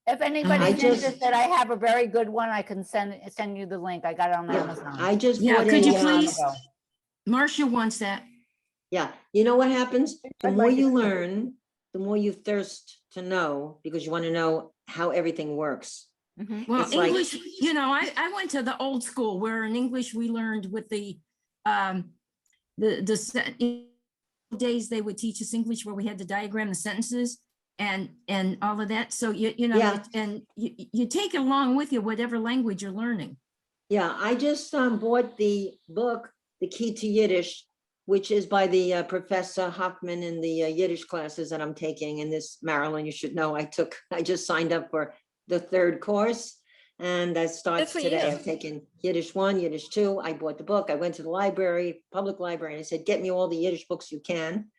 If anybody's I just- interested, I have a very good one. I can send you the link. I got it on Yeah, Amazon. I just Yeah, bought could a, you please? Marcia wants that. Yeah, you know what happens? The I'd more like you it. learn, the more you thirst to know, because you want to know how everything works. Mhm. Well, It's like- English, you know, I went to the old school where in English we learned with the days they would teach us English where we had to diagram the sentences and all of that. So you know, Yeah. and you take along with you whatever language you're learning. Yeah, I just bought the book, The Key to Yiddish, which is by the Professor Hoffman in the Yiddish classes that I'm taking. And this, Marilyn, you should know, I just signed up for the 3rd course. And that starts for today. you. I've taken Yiddish 1, Yiddish 2. I bought the book. I went to the library, public library, and I said, get me all the Yiddish books you can.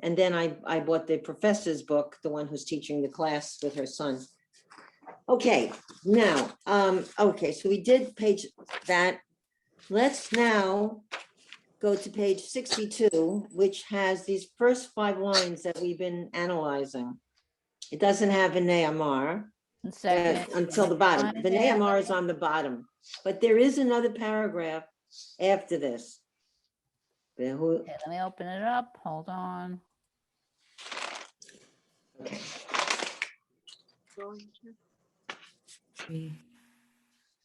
And then I bought the professor's book, the one who's teaching the class with her son. Okay, now, okay, so we did page that. Let's now go to page 62, which has these first 5 lines that we've been analyzing. It doesn't have a Ne'amar until the bottom. The Ne'amar is on the bottom, but there is another paragraph after this. Okay, let me open it up. Hold on. Okay. 3,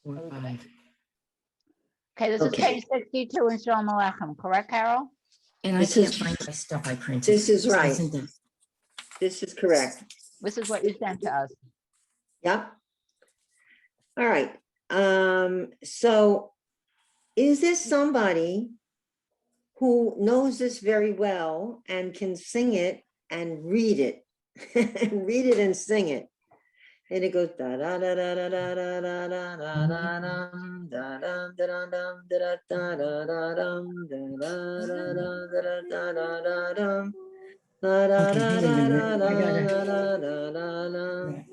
4, 5. Okay, this Okay. is page 62 in Shalom Aleichem, correct, Carol? And I This can't is- find my stuff I printed. This is right. Isn't it? This is correct. This is what you sent to us. Yep. All right. So is this somebody who knows this very well and can sing it and read it? Read it and sing it. And it goes da da da da da da da da da da da dum, da dum da dum dum da da da da da dum, da da da da da da da dum. Da da Okay, da hang on a minute. da I gotta- da da da da.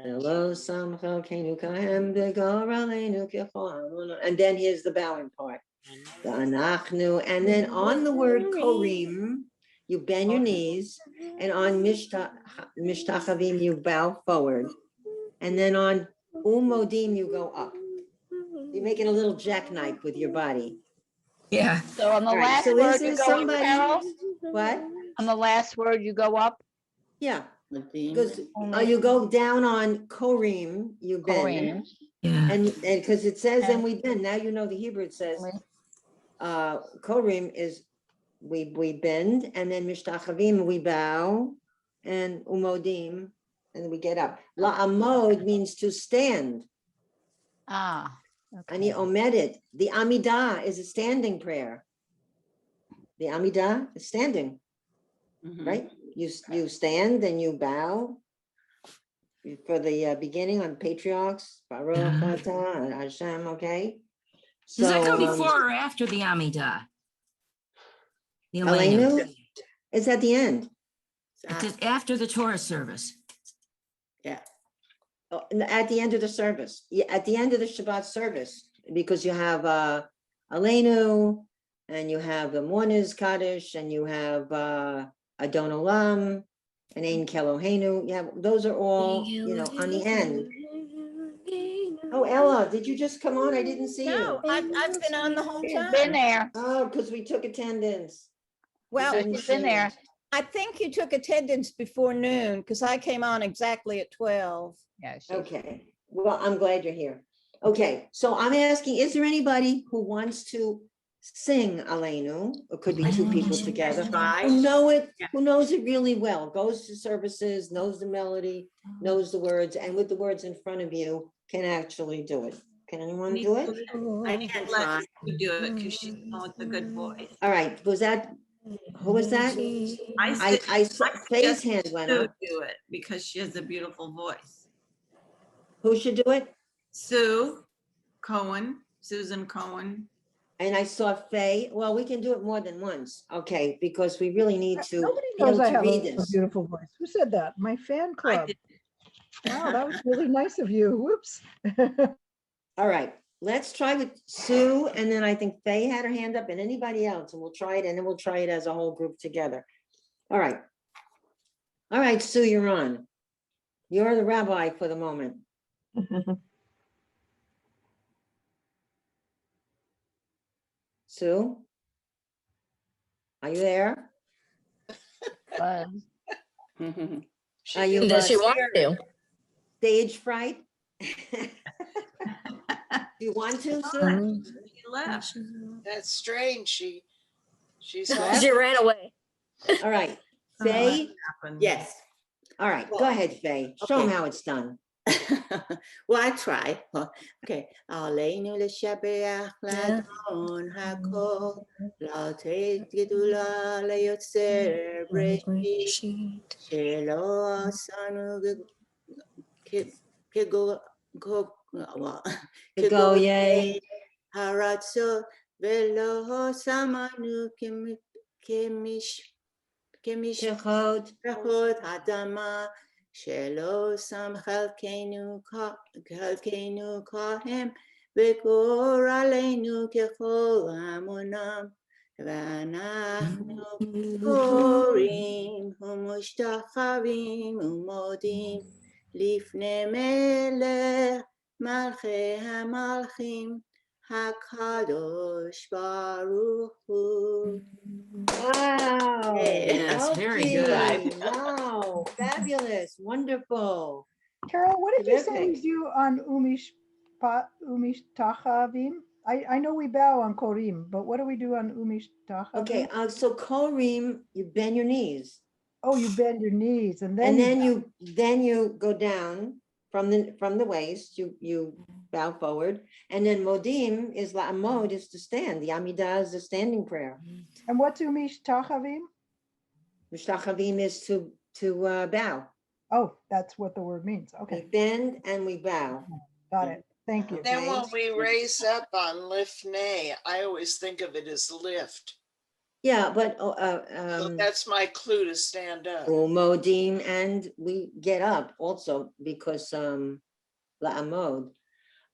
Hello, Samcha Kenu Kahem Begor Aleinu Kechol. And then here's the bowing part. The Anachnu, and then on the word Korim, you bend your knees, and on Mishtachavim, you bow forward. And then on Umodim, you go up. You're making a little jackknife with your body. Yeah. So on the All right, last so word, is you this go up, somebody- Carol? What? On the last word, you go up? Yeah, Nadim. because you go down on Korim, you bend. Korean. Yeah. And because it says, and we bend, now you know the Hebrew, it says, Korim is, we bend, and then Mishtachavim, we bow, and Umodim, and we get up. La'amod means to stand, Ah. and he omitted. The Amidah is a standing prayer. The Amidah is standing, Mhm. right? You stand and you bow. For the beginning on patriarchs, Baruch Atah Hashem, okay? Does that come So, before or after the Amidah? The Aleinu is at the end. It's after the Torah service. Yeah. Oh, at the end of the service, yeah, at the end of the Shabbat service, because you have Aleinu, and you have the Mourner's Kaddish, and you have Adon Olam, and Ein Kelohenu. Yeah, those are all, you know, on the end. Oh, Ella, did you just come on? I didn't see you. I've been on the whole She's time. been there. Oh, because we took attendance. Well, So she's been there. I think you took attendance before noon because I came on exactly at 12. Yeah. Okay, well, I'm glad you're here. Okay, so I'm asking, is there anybody who wants to sing Aleinu? It could be two people together. Who know it, who knows it really well, goes to services, knows the melody, knows the words, and with the words in front of you, can actually do it. Can anyone Me do it? too. I can't let you do it because she's the one with the good voice. All right, was that, who was that? I saw Faye's suggest hand went Sue up. do it because she has a beautiful voice. Who should do it? Sue Cohen, Susan Cohen. And I saw Faye. Well, we can do it more than once, okay, because we really need to Nobody be able knows I to have read a this. beautiful voice. Who said that? My fan club. did. Wow, that was really nice of you. Whoops. All right, let's try with Sue, and then I think Faye had her hand up, and anybody else, and we'll try it, and then we'll try it as a whole group together. All right. All right, Sue, you're on. You're the rabbi for the moment. Sue? Are you there? Are you? Does she want to? Stage fright? Do you want to, Sue? She left. That's strange. She's She ran away. All right, Faye? Yes. All right, go ahead, Faye. Show them how it's done. Well, I try. Okay. Aleinu l'shabeach l'adon hakol l'altet gedula le'yotzer breshit shelo asanu Kegoye. haratzot velo samanu kemish Kechot. Adama Shelo Sam Chalkenu Kahem Vekor Aleinu Kechol Amonam Vanachnu Korim Umushtachavim Umodim Lifne Melech Malchei HaMalchim HaKadosh Baruch Hu. Wow. Yes, very Elsie, good. Wow, fabulous, wonderful. Carol, what did you say we Terrific. do on Umishtachavim? I know we bow on Korim, but what do we do on Umishtachavim? Okay, so Korim, you bend your knees. Oh, you bend your knees and then then you go down from the waist, you bow forward, and then Modim is La'amod is to stand. The Amidah is the standing prayer. And what's Umishtachavim? Mishtachavim is to bow. Oh, that's what the word means. We Okay, bend and we bow. got it. Thank you. Then Okay. when we raise up on lifnei, I always think of it as lift. Yeah, but So that's my clue to stand up. Modim, and we get up also because La'amod.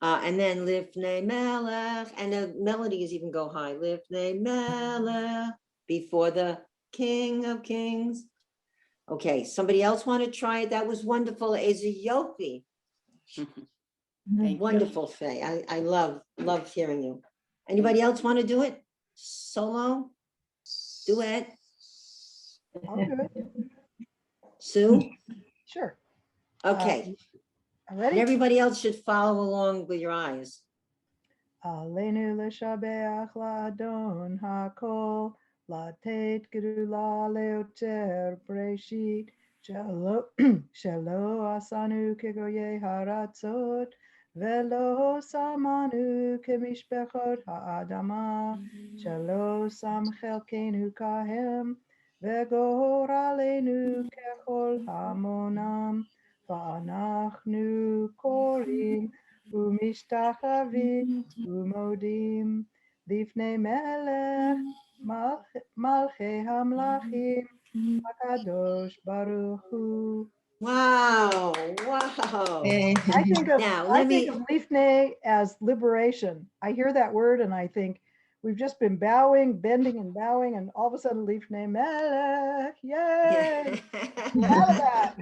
And then Lifnei Melech, and the melodies even go high. Lifnei Melech, before the King of Kings. Okay, somebody else want to try it? That was wonderful. Ezeyofi. Wonderful, Faye. I love hearing you. Anybody else want to do it? Solo? Duet? I'll do it. Sue? Sure. Okay. And Ready? everybody else should follow along with your eyes. Aleinu l'shabeach la'adon hakol latet gedula leoter breshit shelo asanu kegoye haratzot velo samanu kemishpechot ha'adama shelo sam chelkenu kahem vegor aleinu kechol hamonam va'anachnu korim Umishtachavim umodim lifnei melech malchei hamlachim hakadosh baruch hu. Wow. I think of Now, I think of lifnei as liberation. I hear that word and I think we've just been bowing, bending and bowing, and all of a sudden lifnei melech, yay! Out of that.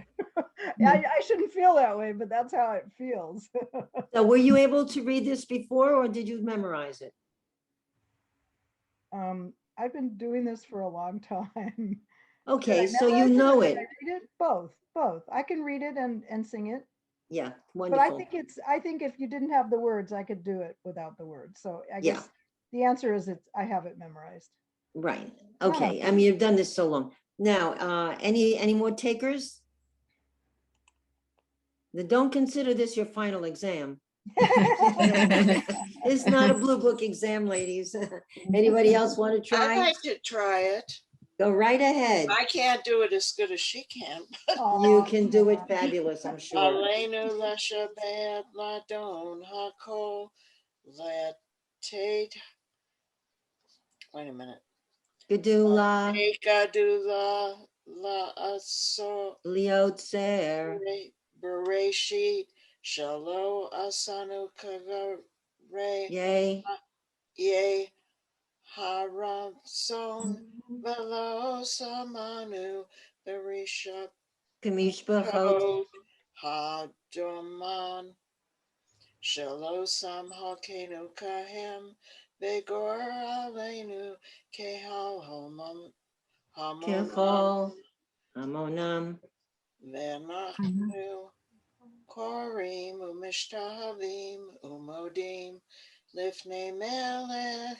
I shouldn't feel that way, but that's how it feels. So were you able to read this before or did you memorize it? I've been doing this for a long time. Okay, so you know it. Did I read it? Both. I can read it and sing it. Yeah, But wonderful. I think if you didn't have the words, I could do it without the words. So I Yeah. guess the answer is I have it memorized. Right. Okay. I mean, you've done this so long. Now, any more takers? Then don't consider this your final exam. It's not a blue book exam, ladies. Anybody else want to I'd try? like to try it. Go right ahead. I can't do it as good as she can. You can do it fabulous, I'm sure. Aleinu leshabed ladon hakol letate. Wait a minute. Gedula, Gadula la aso Liotzer, bereshit shalo asanu kagare yay, ye haranson velo samanu berisha Kamishbachot, hadoman shalo sam halkenu kahem begor alenu kehal homam hamon Kichol, Amonam, Venachnu Korim Umishtahavim Umodim Lifnei Melech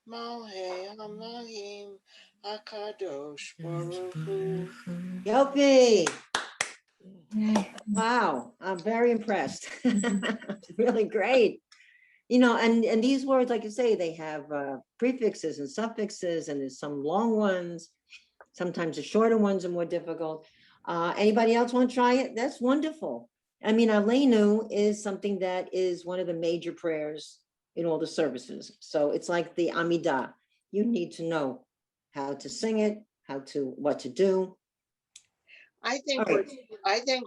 Malhei Hamahim Akadosh Baruch Hu. Yopi. Wow, I'm very impressed. Really great. You know, and these words, like you say, they have prefixes and suffixes, and there's some long ones. Sometimes the shorter ones are more difficult. Anybody else want to try it? That's wonderful. I mean, Aleinu is something that is one of the major prayers in all the services. So it's like the Amidah. You need to know how to sing it, what to do. I think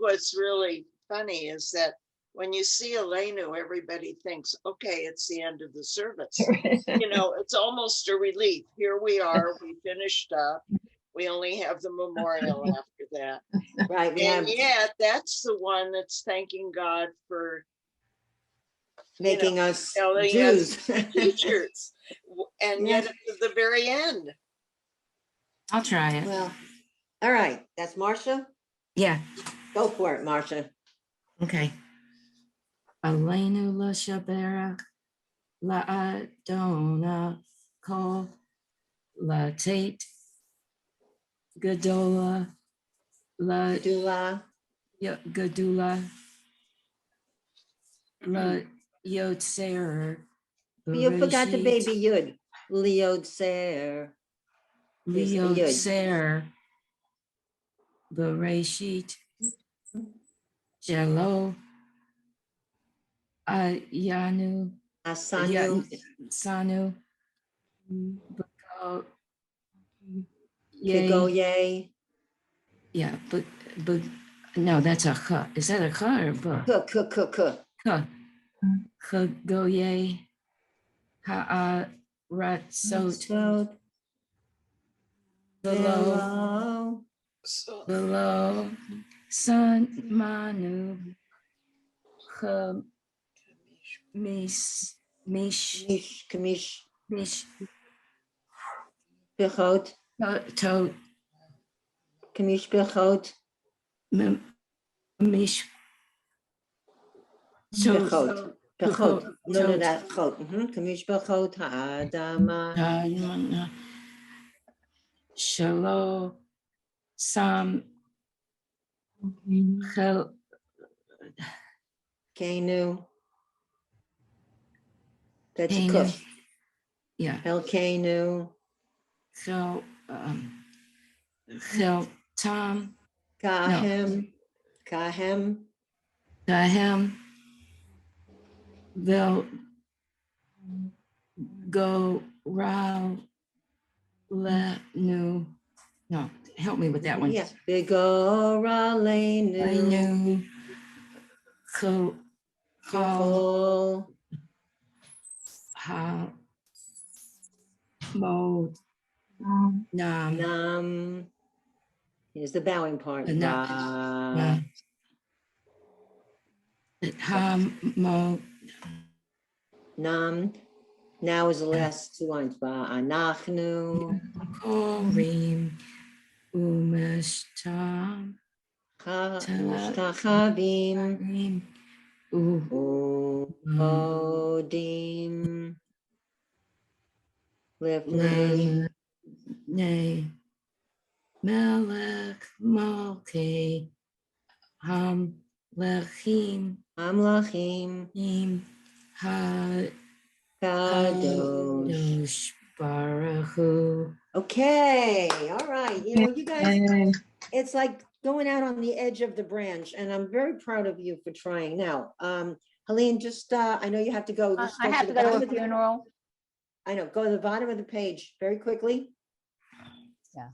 what's really funny is that when you see Aleinu, everybody thinks, okay, it's the end of the service. You know, it's almost a relief. Here we are, we finished up. We only have the memorial after that. Right. And yet that's the one that's thanking God for making us telling Jews. us teachers. And yet it's at the very end. I'll try it. Well, all right. That's Marcia. Yeah. Go for it, Marcia. Okay. Aleinu l'shabera la'adona kol latate gadola la gadula la yotzer. You forgot the baby yud. Liotzer. Liotzer. Bereshit. Jalo. Yanu. Asanu. Sanu. Kigoye. Yeah, but no, that's a ch. Is that a ch or a b? Ch. Chagoye. Ha'aratzot. Below. Sun manu. Kamish. Bechot. Tot. Kamish Bechot. Mish. Bechot. Bechot. No, that chot. Kamish Bechot ha'adama. Shalo. Sam. Chel. Kenu. That's a kush. Yeah. Elkenu. Chel Tom. Kahem. They'll go round. No, help me with that one. Yeah. Begora Lenu. Call. Mode. Nam. Here's the bowing part. Nam. Now is the last two lines. Anachnu. Korim. Umeshtam. Mushtachavim. Umodim. Lifnei. Melech Malkei Hamlachim Im ha Kadosh. Kadosh Baruch Hu. Okay, all right. You know, you guys, Yay. it's like going out on the edge of the branch, and I'm very proud of you for trying. Now, Helene, just I know you have to go. Just I go have the to go to bottom a of the- funeral. I know, go to the bottom of the page very quickly. Yeah.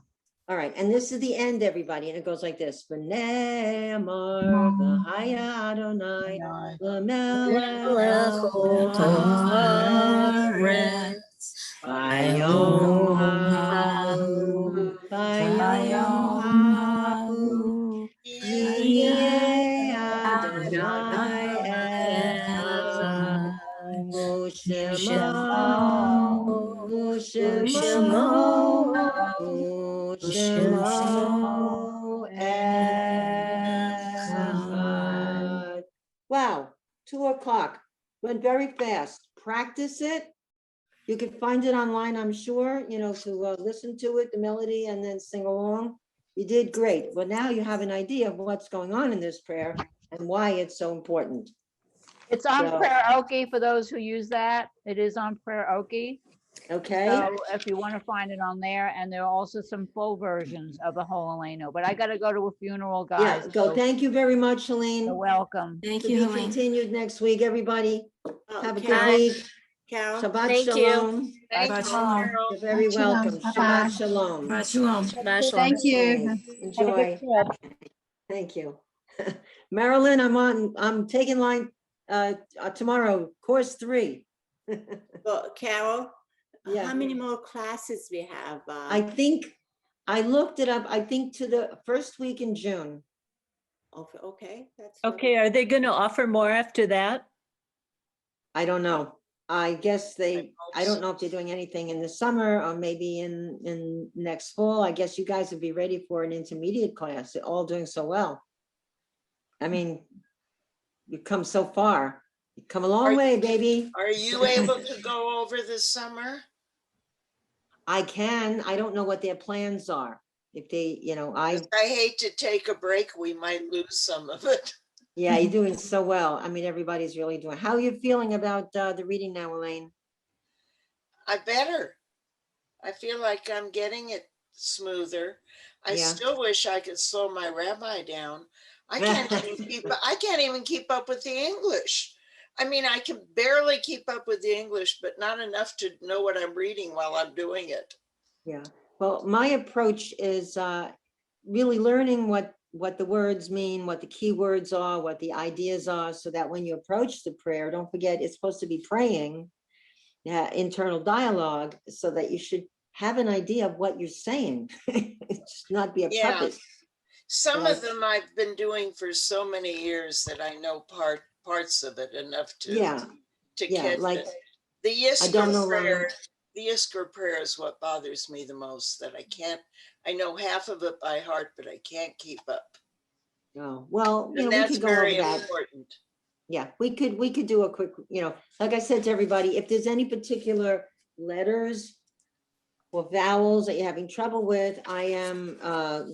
All right, and this is the end, everybody, and it goes like this. V'nei amar v'haya Adonai l'melech kol haaretz v'yom hahu yeh Adonai echad U'shemo echad. Wow, 2:00 went very fast. Practice it. You can find it online, I'm sure, you know, to listen to it, the melody, and then sing along. You did great. Well, now you have an idea of what's going on in this prayer and why it's so important. It's on So- Prayer for those who use that. It is on Prayer. Okay. So if you want to find it on there, and there are also some full versions of the whole Eleno, but I got to go to a funeral, Yeah, guys. go. so Thank you very much, Helene. You're welcome. Thank To you, be Helene. continued next week, everybody. Have a good Carol, week. Carol, Shabbat Thank you. shalom. Thank Shabbat you, shalom. Carol. You're very Shalom. welcome. Bye-bye. Shabbat shalom. Shabbat shalom. Shabbat shalom. Thank you. Thanks. Have a good Enjoy. trip. Thank you. Marilyn, I'm taking line tomorrow, course 3. But Carol, Yeah. how many more classes we have? I think I looked it up, I think to the first week in June. Okay, that's good. Okay, are they going to offer more after that? I don't know. I guess I I don't know if they're doing anything in the summer or maybe in next fall. I guess you guys would be ready for an intermediate class. They're all doing so well. I mean, you've come so far. You've come a long way, baby. Are you able to go over this summer? I can. I don't know what their plans are. If they, you know, I 'Cause I hate to take a break. We might lose some of it. yeah, you're doing so well. I mean, everybody's really doing. How are you feeling about the reading now, Elaine? I better. I feel like I'm getting it smoother. I Yeah. still wish I could slow my rabbi down. I can't even keep up with the English. I mean, I can barely keep up with the English, but not enough to know what I'm reading while I'm doing it. Yeah. Well, my approach is really learning what the words mean, what the key words are, what the ideas are, so that when you approach the prayer, don't forget it's supposed to be praying, internal dialogue, so that you should have an idea of what you're saying. It's not be a Yeah. puppet. Some But of them I've been doing for so many years that I know parts of it enough to yeah, catch like it. The I don't Yisker know. prayer, is what bothers me the most, that I know half of it by heart, but I can't keep up. Oh, well, you And know, we that's could go over very that. important. Yeah, we could do a quick, you know, like I said to everybody, if there's any particular letters or vowels that you're having trouble with, I am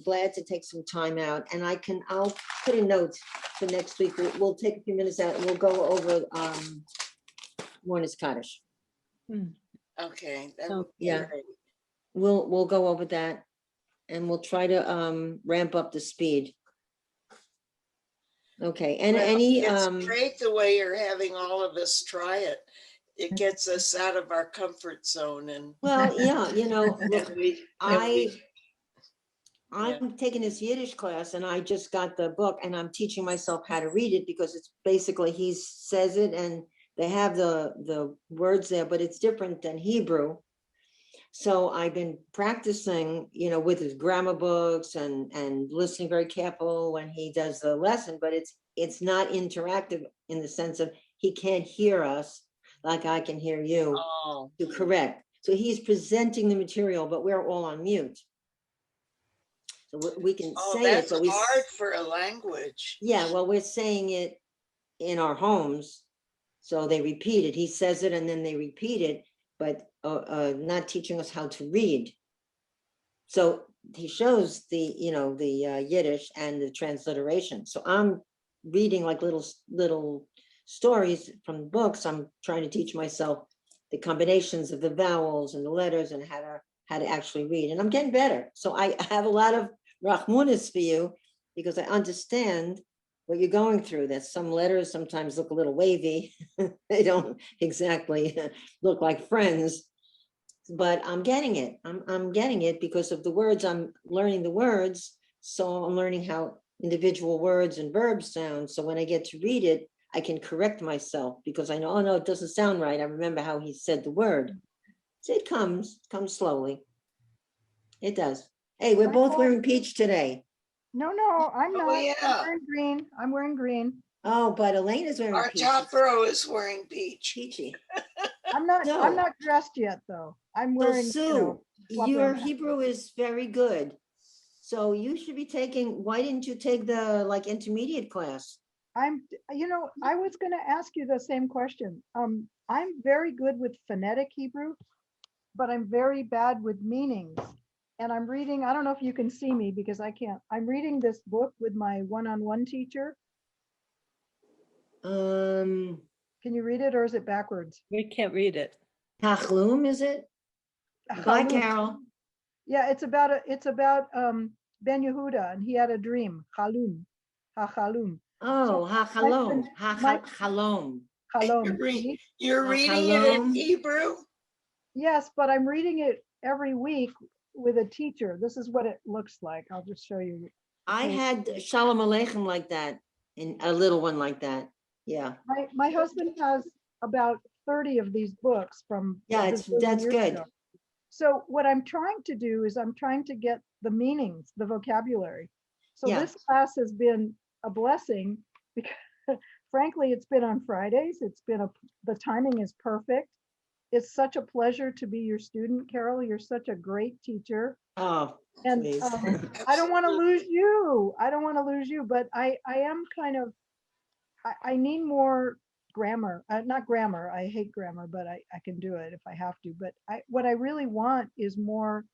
glad to take some time out, and I'll put a note for next week. We'll take a few minutes out and we'll go over Mourner's Kaddish. Okay. That would be Yeah. great. We'll go over that, and we'll try to ramp up the speed. Okay, and Well, any it's great the way you're having all of us try it. It gets us out of our comfort zone, and well, yeah, you know, look, and I'm taking this Yiddish class, and I just got the book, and I'm teaching myself how to read it, because it's basically, he says it and they have the words there, but it's different than Hebrew. So I've been practicing, you know, with his grammar books and listening very careful when he does the lesson, but it's not interactive in the sense of he can't hear us like I can hear you to correct. So he's presenting the material, but we're all on mute. So we can say it. that's So we hard for a language. yeah, well, we're saying it in our homes, so they repeat it. He says it and then they repeat it, but not teaching us how to read. So he shows the, you know, the Yiddish and the transliteration. So I'm reading like little stories from books, I'm trying to teach myself the combinations of the vowels and the letters and how to actually read. And I'm getting better. So I have a lot of Rahmanis for you because I understand what you're going through. That some letters sometimes look a little wavy. They don't exactly look like friends, but I'm getting it. I'm getting it because of the words. I'm learning the words. So I'm learning how individual words and verbs sound. So when I get to read it, I can correct myself because I know, oh no, it doesn't sound right. I remember how he said the word. So it comes slowly. It does. Hey, we're both wearing peach today. No, I'm Oh, not. I'm yeah. wearing green. I'm wearing green. Oh, but Elaine is wearing Our peach. top row is wearing peach. Peachy. I'm not So- dressed yet though. I'm So wearing, Sue, flop your around. Hebrew is very good. So you should be taking, why didn't you take the like intermediate class? I was gonna ask you the same question. I'm very good with phonetic Hebrew, but I'm very bad with meanings. And I'm reading, I don't know if you can see me because I can't. I'm reading this book with my one-on-one teacher. Um, Can you read it or is it backwards? We can't read it. Tachlum, is it? Bye, Chalum. Carol. Yeah, it's about Ben Yehuda, and he had a dream. Chalum, ha-chalum. Oh, ha-chalom, ha-chalom. Chalom. You're reading it in Shalom. Hebrew? Yes, but I'm reading it every week with a teacher. This is what it looks like. I'll just show you. I had Shalom Aleichem like that, in a little one like that. Yeah. My husband has about 30 of these books from Yeah, a that's bazillion years good. ago. So what I'm trying to do is I'm trying to get the meanings, the vocabulary. So Yeah. this class has been a blessing because frankly, it's been on Fridays. The timing is perfect. It's such a pleasure to be your student, Carol. You're such a great teacher. Oh, And please. I don't want to lose you. I don't want to lose you, but I am kind of, I need more grammar, not grammar. I hate grammar, but I can do it if I have to. But what I really want is more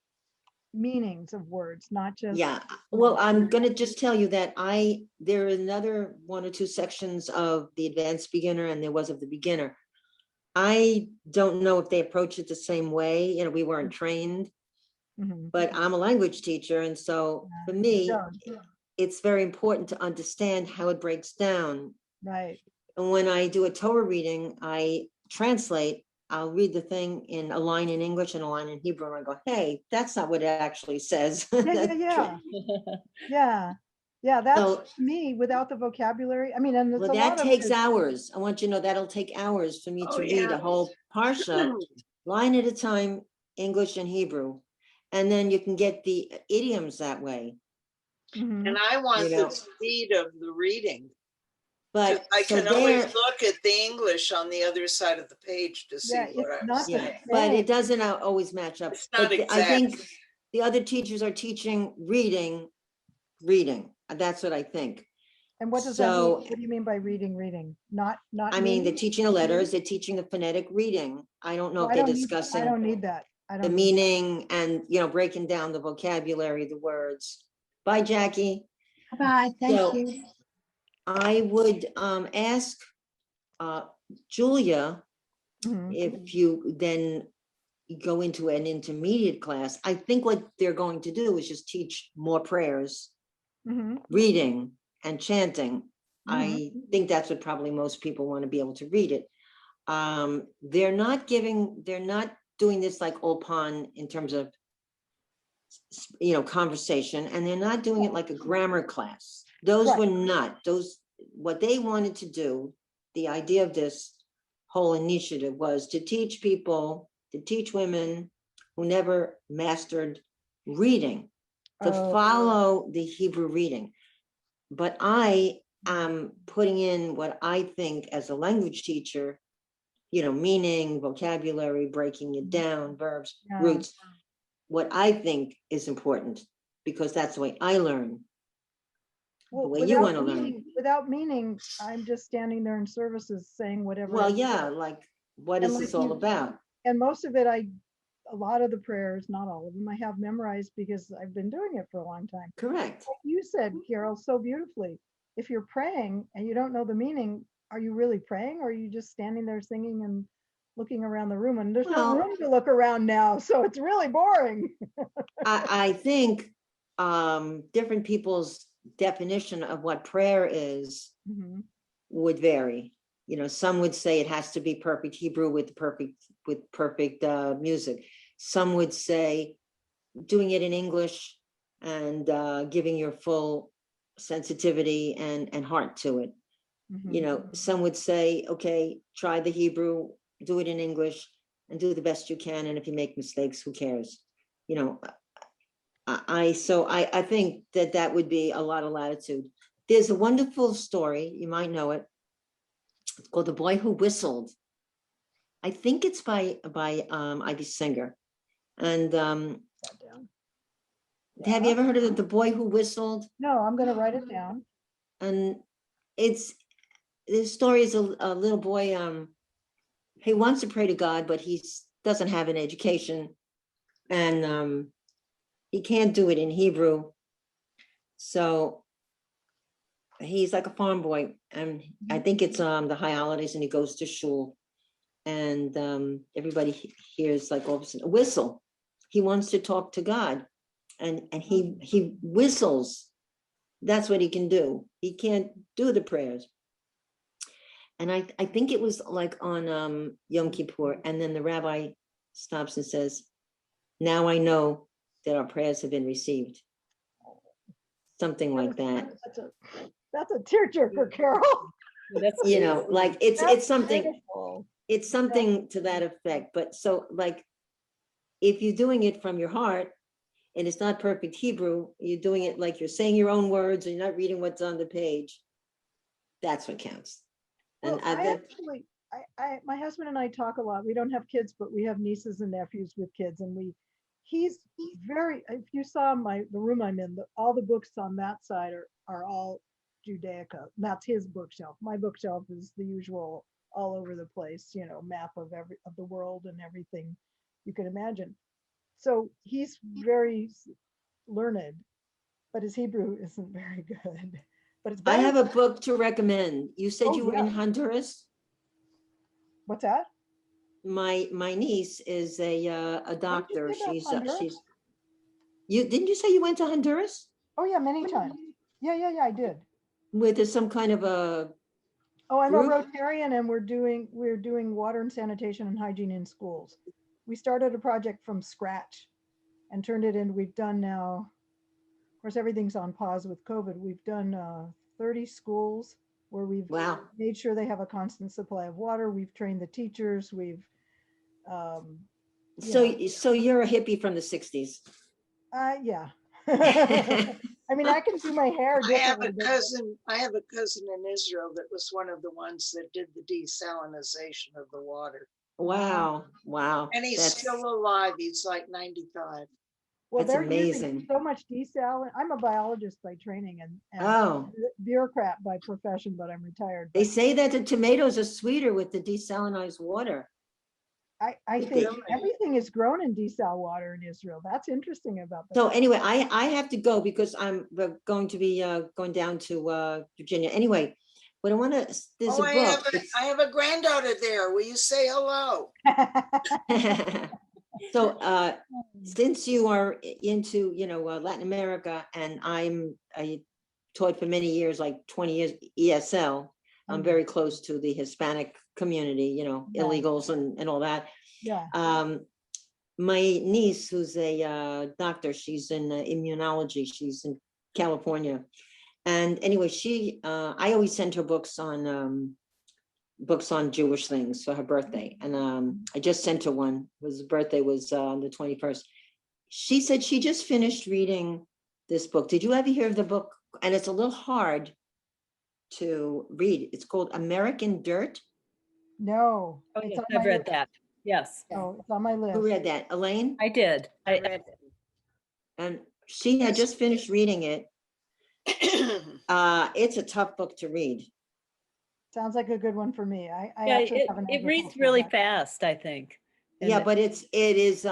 meanings of words, not just. Yeah, well, I'm gonna just tell you that there are another one or two sections of the advanced beginner and there was of the beginner. I don't know if they approach it the same way, we weren't trained, Mhm. but I'm a language teacher. And so for me, Yeah, it's very important to understand how it breaks down. right. And when I do a Torah reading, I translate, I'll read the thing in a line in English and a line in Hebrew, and I go, hey, that's not what it actually says. Yeah, that's So- me without the vocabulary. I mean, and it's Well, a lot that of takes it is- hours. I want you to know that'll take hours for me Oh, to read yeah. a whole parsha, line at a time, English and Hebrew. And then you can get the idioms that way. Mhm. And I want You know. the speed of the reading. But I so can always there, look at the English on the other side of the page to see Yeah, what it's I'm not the yeah, saying. but same. it doesn't always match up. It's not But I think exact. the other teachers are teaching reading. That's what I think. And what does that mean? So, What do you mean by reading? Not I mean, they're meaning? teaching the letters, they're teaching the phonetic reading. I don't know Well, if I they're don't need- discussing I don't need that. I the don't need that. meaning and, breaking down the vocabulary, the words. Bye, Jackie. Bye, So- thank you. I would ask Julia, Mhm. if you then go into an intermediate class, I think what they're going to do is just teach more prayers, Mhm. reading and chanting. Mhm. I think that's what probably most people want to be able to read it. They're not doing this like Olpan in terms of, conversation, and they're not doing it like a grammar class. Those Right. were not, what they wanted to do, the idea of this whole initiative was to teach women who never mastered reading, to Oh. follow the Hebrew reading. But I am putting in what I think as a language teacher, meaning, vocabulary, breaking it down, verbs, Yeah. roots, what I think is important, because that's the way I learn. Well, way you wanna learn. Without meaning, I'm just standing there in services saying whatever. Well, I yeah, feel. like, what And is like this all you- about? And most of it, a lot of the prayers, not all of them, I have memorized because I've been doing it for a long time. Correct. Like you said, Carol, so beautifully, if you're praying and you don't know the meaning, are you really praying, or are you just standing there singing and looking around the room? And there's no Well- room to look around now, so it's really boring. I think different people's definition of what prayer is Mhm. would vary. You know, some would say it has to be perfect Hebrew with perfect music. Some would say doing it in English and giving your full sensitivity and heart to it. You Mhm. know, some would say, okay, try the Hebrew, do it in English, and do the best you can. And if you make mistakes, who cares? You know, I think that would be a lot of latitude. There's a wonderful story, you might know it. It's called The Boy Who Whistled. I think it's by Ivy Singer. And That down. have you ever heard of The Boy Who Whistled? No, I'm gonna write it down. And the story is a little boy, he wants to pray to God, but he doesn't have an education, and he can't do it in Hebrew. So he's like a farm boy, and I think it's the high holidays, and he goes to shul, and everybody hears like all of a sudden a whistle. He wants to talk to God, and he whistles. That's what he can do. He can't do the prayers. And I think it was like on Yom Kippur, and then the rabbi stops and says, "Now I know that our prayers have been received." Something like that. That's a tearjerker, Carol. You know, like it's That's something, beautiful. it's something to that effect. But so like, if you're doing it from your heart and it's not perfect Hebrew, you're doing it like you're saying your own words and you're not reading what's on the page. That's what counts. Well, And actually, my husband and I talk a lot. We don't have kids, but we have nieces and nephews with kids, and he's very. If you saw the room I'm in, all the books on that side are all Judaica. That's his bookshelf. My bookshelf is the usual, all over the place, you know, map of the world and everything you can imagine. So he's very learned, but his Hebrew isn't very good. But it's I better have a than- book to recommend. You said Oh, you were in yeah. Honduras. What's that? My niece is a doctor. say about Honduras? She's. Didn't you say you went to Honduras Oh yeah, many times. Yeah, I did. with some kind of a Oh, I'm group? a Rotarian, and we're doing water and sanitation and hygiene in schools. We started a project from scratch and turned it in. We've done now, of course, everything's on pause with COVID. We've done 30 schools where we've Wow. made sure they have a constant supply of water. We've trained the teachers. We've you know, So you're a hippie from the 60s. yeah. I mean, I can do my hair I have differently. a cousin in Israel that was one of the ones that did the desalinization of the water. Wow. And he's still alive. He's like 95. Well, That's they're using amazing. so much desal. I'm a biologist by training and Oh. bureaucrat by profession, but I'm retired. They But say that the tomatoes are sweeter with the desalinized water. I think everything is grown in desal water in Israel. That's interesting about that. So anyway, I have to go because we're going to be going down to Virginia. Anyway, what I want to, there's Oh, a book. I have a granddaughter there. Will you say hello? So since you are into, Latin America, and I taught for many years, like 20 years ESL, I'm very close to the Hispanic community, illegals and all that. Yeah. My niece, who's a doctor, she's in immunology, she's in California. And anyway, I always send her books on Jewish things for her birthday. And I just sent her one. Her birthday was on the 21st. She said she just finished reading this book. Did you ever hear of the book? And it's a little hard to read. It's called American Dirt. No. Oh, it's yes, on I've my read list. that. Yes, Oh, it's on my list. Who read that? Elaine? I did. I read it. And she had just finished reading it. It's a tough book to read. Sounds like a good one for me. I Yeah, actually have an it reads really fast, I think. And Yeah, but it is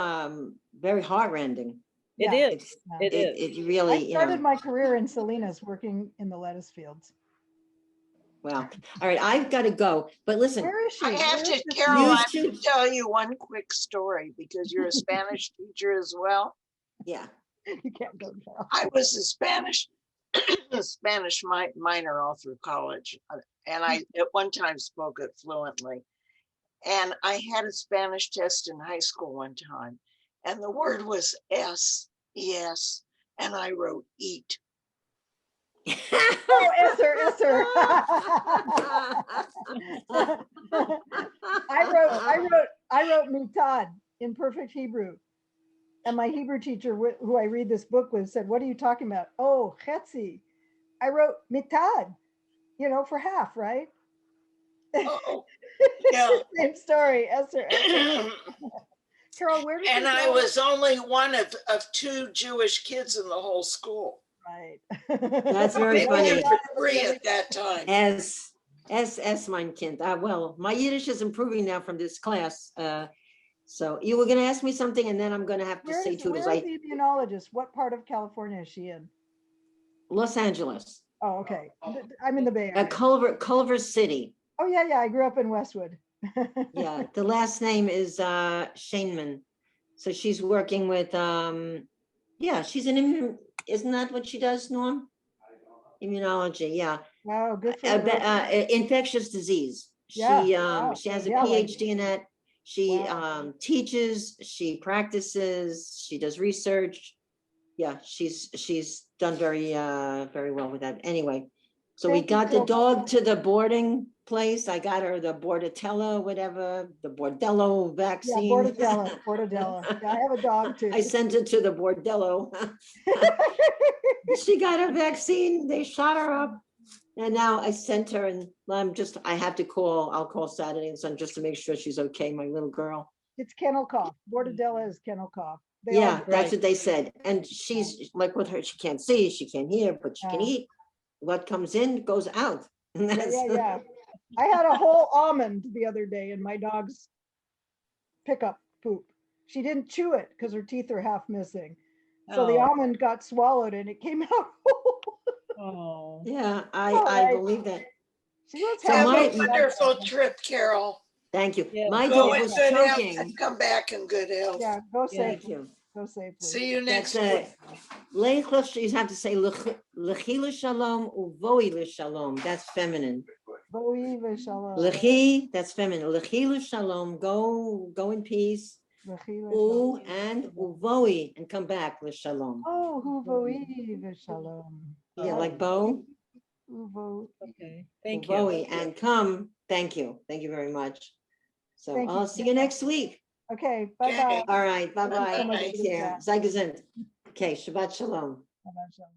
very heartrending. It is. Yeah. It is. It really, I started my career in Salinas working in the lettuce fields. Well, all right, I've got to go, but listen, Where is she? I have Where to, is this Carol, You I have to should- tell you one quick story because you're a Spanish teacher as well. yeah. You can't go now. I was a Spanish minor all through college, and I at one time spoke it fluently. And I had a Spanish test in high school one time, and the word was yes, and I wrote eat. Oh, Esther. I wrote mitad in perfect Hebrew. And my Hebrew teacher, who I read this book with, said, "What are you talking about?" Oh, chetzi. I wrote mitad, for half, right? Oh, yeah. Same story, Esther. Carol, where did And you I go? was only one of two Jewish kids in the whole school. Right. That's very Maybe funny. there were 3 at that time. As mein Kind. Well, my Yiddish is improving now from this class. So you were going to ask me something, and then I'm going to have to Where say is toodles. the immunologist? What part of California is she in? Los Angeles, Oh, okay. I'm in the Bay Area. Culver City. Oh, yeah. I grew up in Westwood. Yeah, the last name is Shainman. So she's working with she's an isn't that what she does, Norm? Immunology, yeah. Wow, good for her. Infectious disease. Yeah, She wow. she has a Yeah, like- PhD in that. She Wow. teaches, she practices, she does research. Yeah, she's done very well with that. Anyway, so we Thank you, got the Carol. dog to the boarding place. I got her the Bordetella, whatever, the Bordello Yeah, vaccine. Bordetella. Yeah, I have a dog too. I sent her to the Bordello. She got her vaccine, they shot her up. And now I sent her and I'll call Saturday and Sunday just to make sure she's okay, my little girl. It's kennel cough. Bordetella is kennel cough. They all Yeah, do. that's what they said. And she's like with her, she can't see, she can't hear, but she can Yeah. eat. What comes in goes out. And Yeah, that's- yeah. I had a whole almond the other day in my dog's pickup poop. She didn't chew it because her teeth are half missing. So the Oh. almond got swallowed and it came out. Oh. Yeah, All I right. believe that. She was So Have my- a wonderful trip, Carol. Thank you. Yeah. My Go dog in was good health choking. and come back in good health. Yeah, go Yeah. Thank safely. you. Go safely. See you That's next week. you have to say lechi l'shalom uvoi l'shalom. That's feminine. Boi v'shalom. Lechi, that's feminine. Lechi l'shalom, go in peace. Lechi U v'shalom. and uvoi, and come back l'shalom. Oh, hu voi v'shalom. Yeah, like Bo, Uvo. Okay, thank you. uvoi, and come. Thank you very much. So Thank you. I'll see you next week. Okay, bye-bye. All right, bye Thank you so bye. much Take for the care. chat. Sei gesund. Okay, Shabbat Shalom. Bye-bye, shalom.